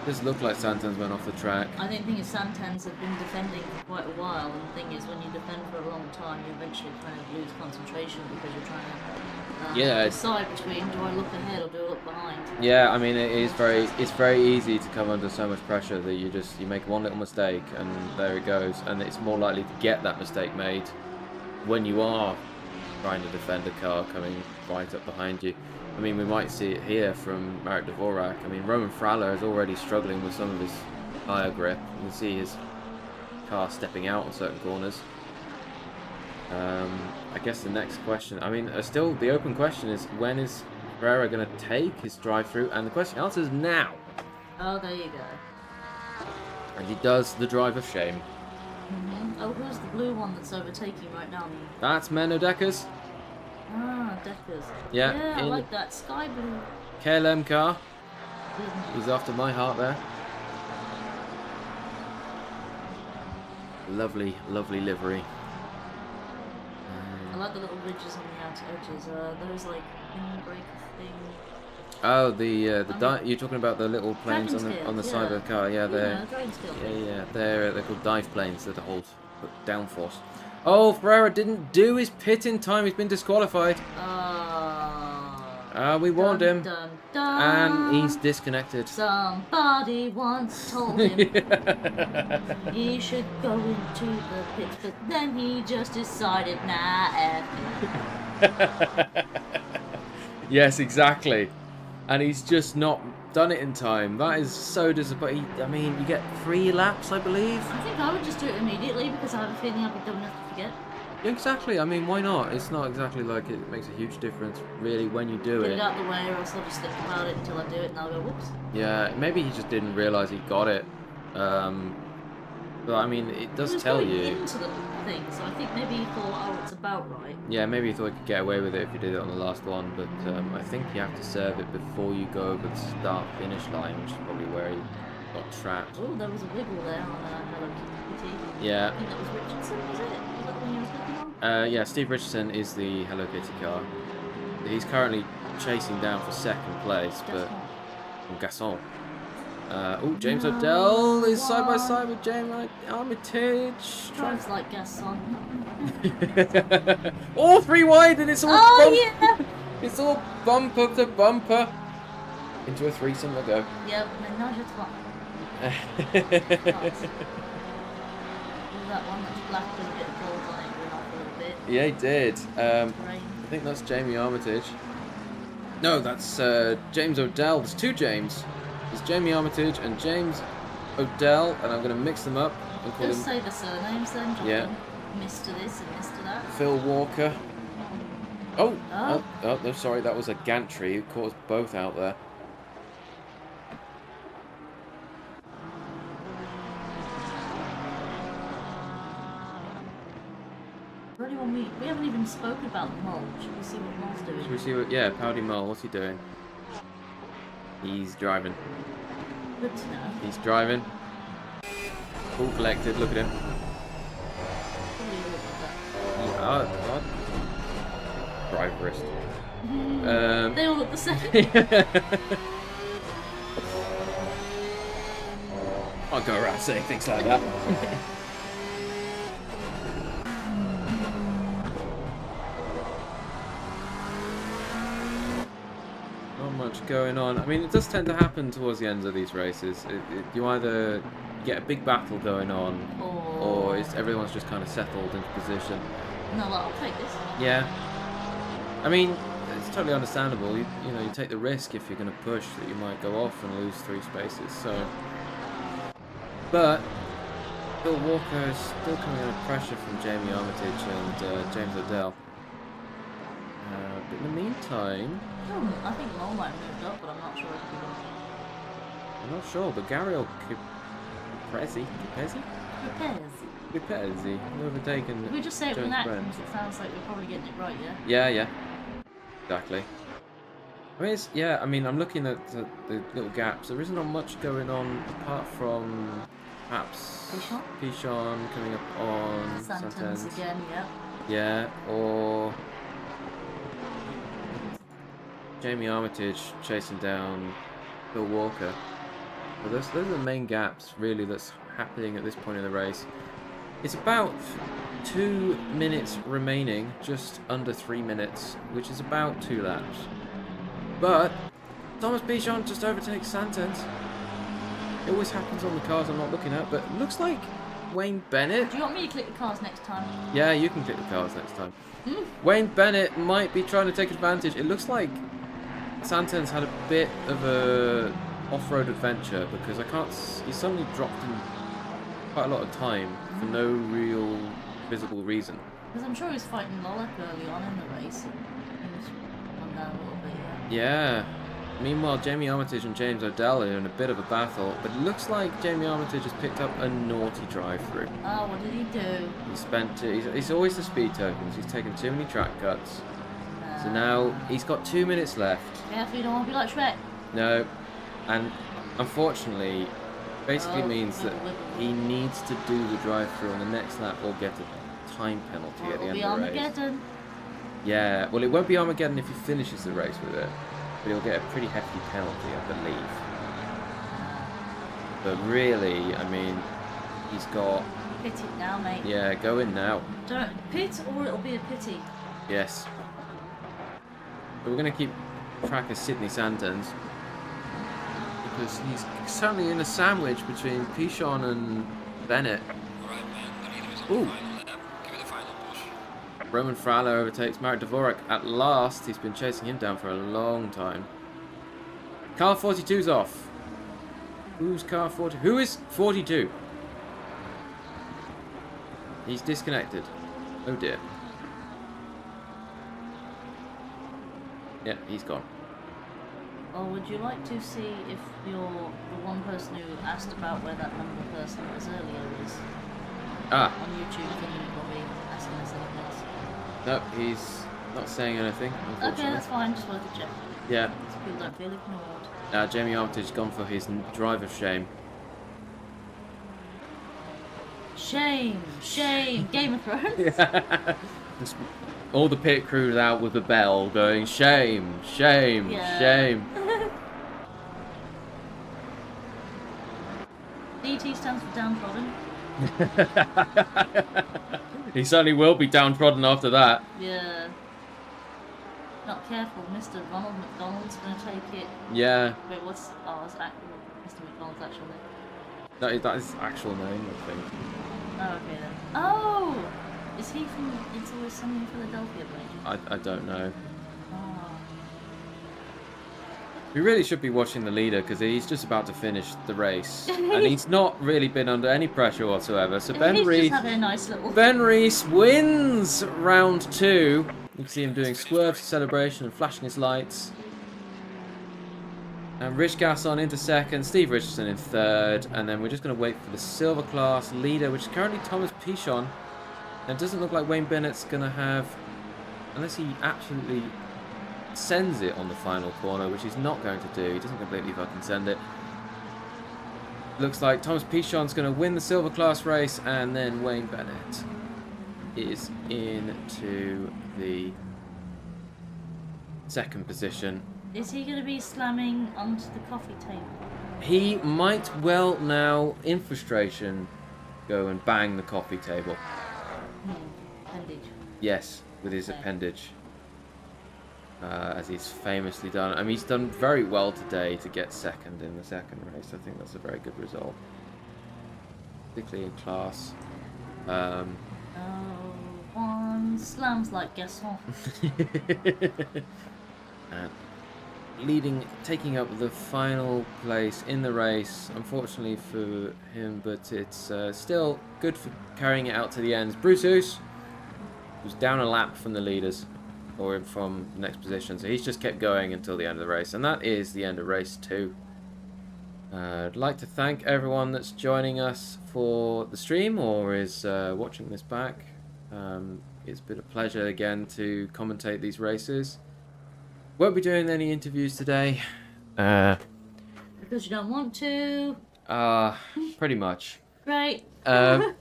S1: This looked like Santans went off the track.
S3: I think the thing is Santans have been defending for quite a while, and the thing is when you defend for a long time you eventually kind of lose concentration because you're trying to decide between do I look ahead or do I look behind.
S1: Yeah, I mean it's very easy to come under so much pressure that you make one little mistake and there it goes, and it's more likely to get that mistake made when you are trying to defend a car coming right up behind you. I mean, we might see it here from Marek Dvorak. I mean, Roman Fraller is already struggling with some of his tyre grip. You can see his car stepping out on certain corners. I guess the next question, I mean, still the open question is, when is Ferreira going to take his drive-through? And the answer is now.
S3: Oh, there you go.
S1: And he does the drive of shame.
S3: Oh, who's the blue one that's overtaking right now?
S1: That's Menno Deckers.
S3: Ah, Deckers.
S1: Yeah,
S3: Yeah, I
S1: in
S3: like that sky blue.
S1: KLM car.
S3: Mhm.
S1: He's after my heart there. Lovely, lovely livery.
S3: I like the little ridges on the outer edges. Those like windbreaker thing.
S1: Oh, you're talking about the little planes on the side of the car. Yeah,
S3: dragon scale.
S1: they're called dive planes that hold downforce. Oh, Ferreira didn't do his pit in time. He's been disqualified. We warned him,
S3: Dun, dun.
S1: and he's disconnected.
S3: Somebody once told him he should go into the pits, but then he just decided, nah, F it.
S1: Yes, exactly. And he's just not done it in time. That is so disappointing. I mean, you get 3 laps, I believe.
S3: I think I would just do it immediately because I have a feeling I'll be dumb enough to forget.
S1: Exactly. I mean, why not? It's not exactly like it makes a huge difference, really, when you do
S3: Get
S1: it.
S3: it out of the way, or else I'll just think about it until I do it, and I'll go, whoops.
S1: Yeah, maybe he just didn't realise he got it. But I mean, it does tell you.
S3: Into the thing, so I think maybe he thought, oh, it's about right.
S1: Yeah, maybe he thought he could get away with it if you did it on the last one, but I think you have to serve it before you go over the start-finish line, which is probably where he got trapped.
S3: Oh, there was a wiggle there on Hello Kitty.
S1: Yeah.
S3: I think that was Richardson, was it? Was that the one you was looking on?
S1: Yeah, Steve Richardson is the Hello Kitty car. He's currently chasing down for 2nd place, but Gaston. Oh, James O'Dell is side by side with Jamie Armitage.
S3: Drives like Gaston.
S1: All 3 wide, and it's all
S3: yeah!
S1: It's all bumper to bumper. Into a threesome we'll go.
S3: Yep, menage a trois. That one that's black with a bit of gold on it went off a little bit.
S1: Yeah, he did. I
S3: Rain.
S1: think that's Jamie Armitage. No, that's James O'Dell. There's 2 James. There's Jamie Armitage and James O'Dell, and I'm going to mix them up and call
S3: Just
S1: him
S3: say the surnames then.
S1: Yeah.
S3: Mr. this and Mr. that.
S1: Phil Walker. Oh,
S3: Oh.
S1: no, sorry, that was a gantry who caught us both out there.
S3: We haven't even spoken about Mole. Should we see what Mole's doing?
S1: Should we see what... Yeah, Powdy Mole, what's he doing? He's driving.
S3: Good to know.
S1: He's driving. All collected, look at him.
S3: Probably
S1: Driverist.
S3: they all look the same.
S1: I'll go around saying things like that. Not much going on. I mean, it does tend to happen towards the ends of these races. You either get a big battle going on, or everyone's just kind of settled into position.
S3: No, well, I'll take this.
S1: Yeah. I mean, it's totally understandable. You know, you take the risk if you're going to push that you might go off and lose 3 spaces. So, but Phil Walker is still coming under pressure from Jamie Armitage and James O'Dell. But in the meantime,
S3: I think Mole might have moved up, but I'm not sure if he will.
S1: I'm not sure, but Gabriel Capezzi, overtaken.
S3: If we just say it with
S1: Jones
S3: an
S1: Brent.
S3: accent, it sounds like we're probably getting it right, yeah?
S1: Yeah, exactly. I mean, I mean, I'm looking at the little gaps. There isn't much going on apart from perhaps Pichon coming up on
S3: Santans again, yeah.
S1: Yeah, or Jamie Armitage chasing down Phil Walker. But those are the main gaps, really, that's happening at this point in the race. It's about 2 minutes remaining, just under 3 minutes, which is about 2 laps. But Thomas Pichon just overtakes Santans. It always happens on the cars I'm not looking at, but it looks like Wayne Bennett.
S3: Do you want me to click the cars next time?
S1: Yeah, you can click the cars next time. Wayne Bennett might be trying to take advantage. It looks like Santans had a bit of a off-road adventure because he suddenly dropped in quite a lot of time for no real visible reason.
S3: Because I'm sure he was fighting Lolek early on in the race. And he was gone down a little bit, yeah.
S1: Yeah. Meanwhile, Jamie Armitage and James O'Dell are in a bit of a battle, but it looks like Jamie Armitage has picked up a naughty drive-through.
S3: Oh, what did he do?
S1: He's always the speed tokens. He's taken too many track cuts. So now he's got 2 minutes left.
S3: Careful, you don't want to be like Shrek.
S1: No, and unfortunately, basically means that he needs to do the drive-through on the next lap or get a time penalty at the end of the race.
S3: It'll be Armageddon.
S1: Yeah, well, it won't be Armageddon if he finishes the race with it, but he'll get a pretty hefty penalty, I believe. But really, I mean, he's got...
S3: Pit it now, mate.
S1: Yeah, go in now.
S3: Don't pit, or it'll be a pity.
S1: Yes. But we're going to keep track of Sydney Santons, because he's certainly in a sandwich between Pichon and Bennett.
S2: Alright, man, the leader is on
S1: Ooh.
S2: the final lap. Give it a final push.
S1: Roman Fraulo overtakes Marek Dvorak at last. He's been chasing him down for a long time. Car 42's off. Who's car 40? Who is 42? He's disconnected. Oh dear. Yeah, he's gone.
S3: Or would you like to see if you're the one person who asked about where that number person was earlier is
S1: Ah,
S3: on YouTube, then you probably asking us anything else.
S1: no, he's not saying anything, unfortunately.
S3: Okay, that's fine, just wanted to check.
S1: Yeah.
S3: So people don't feel ignored.
S1: Jamie Armitage has gone for his drive of shame.
S3: Shame, shame, Game of Thrones.
S1: Just all the pit crews out with the bell going, shame, shame,
S3: Yeah.
S1: shame.
S3: DT stands for downtrodden.
S1: He certainly will be downtrodden after that.
S3: Yeah. Not careful, Mr. Ronald McDonald's gonna take it.
S1: Yeah,
S3: Wait, what's Mr. McDonald's actual name?
S1: that is actual name, I think.
S3: Oh, okay then. Oh! Is he from It's Always Sunny in Philadelphia, Blake?
S1: I don't know.
S3: Oh.
S1: We really should be watching the leader because he's just about to finish the race. And he's not really been under any pressure whatsoever. So
S3: He's just having a nice little...
S1: Ben Rees wins round 2. You can see him doing swerves, celebration and flashing his lights. And Rich Gasson into second, Steve Richardson in third, and then we're just going to wait for the silver class leader, which is currently Thomas Pichon. And it doesn't look like Wayne Bennett's going to have, unless he absolutely sends it on the final corner, which he's not going to do. He doesn't completely fucking send it. Looks like Thomas Pichon's going to win the silver class race, and then Wayne Bennett is into the second position.
S3: Is he going to be slamming onto the coffee table?
S1: He might well now, in frustration, go and bang the coffee table.
S3: Appendage.
S1: Yes, with his
S3: Okay.
S1: appendage. As he's famously done. I mean, he's done very well today to get second in the second race. I think that's a very good result. Particularly in class.
S3: Oh, one slams like Gasson.
S1: And taking up the final place in the race, unfortunately for him, but it's still good for carrying it out to the end. Bruce Oos was down a lap from the leaders, or from the next position, so he's just kept going until the end of the race, and that is the end of race 2. I'd like to thank everyone that's joining us for the stream or is watching this back. It's been a pleasure again to commentate these races. Won't be doing any interviews today.
S3: Because you don't want to.
S1: Pretty much.
S3: Right.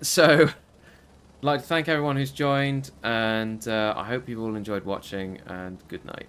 S1: So, I'd like to thank everyone who's joined, and I hope you all enjoyed watching, and good night.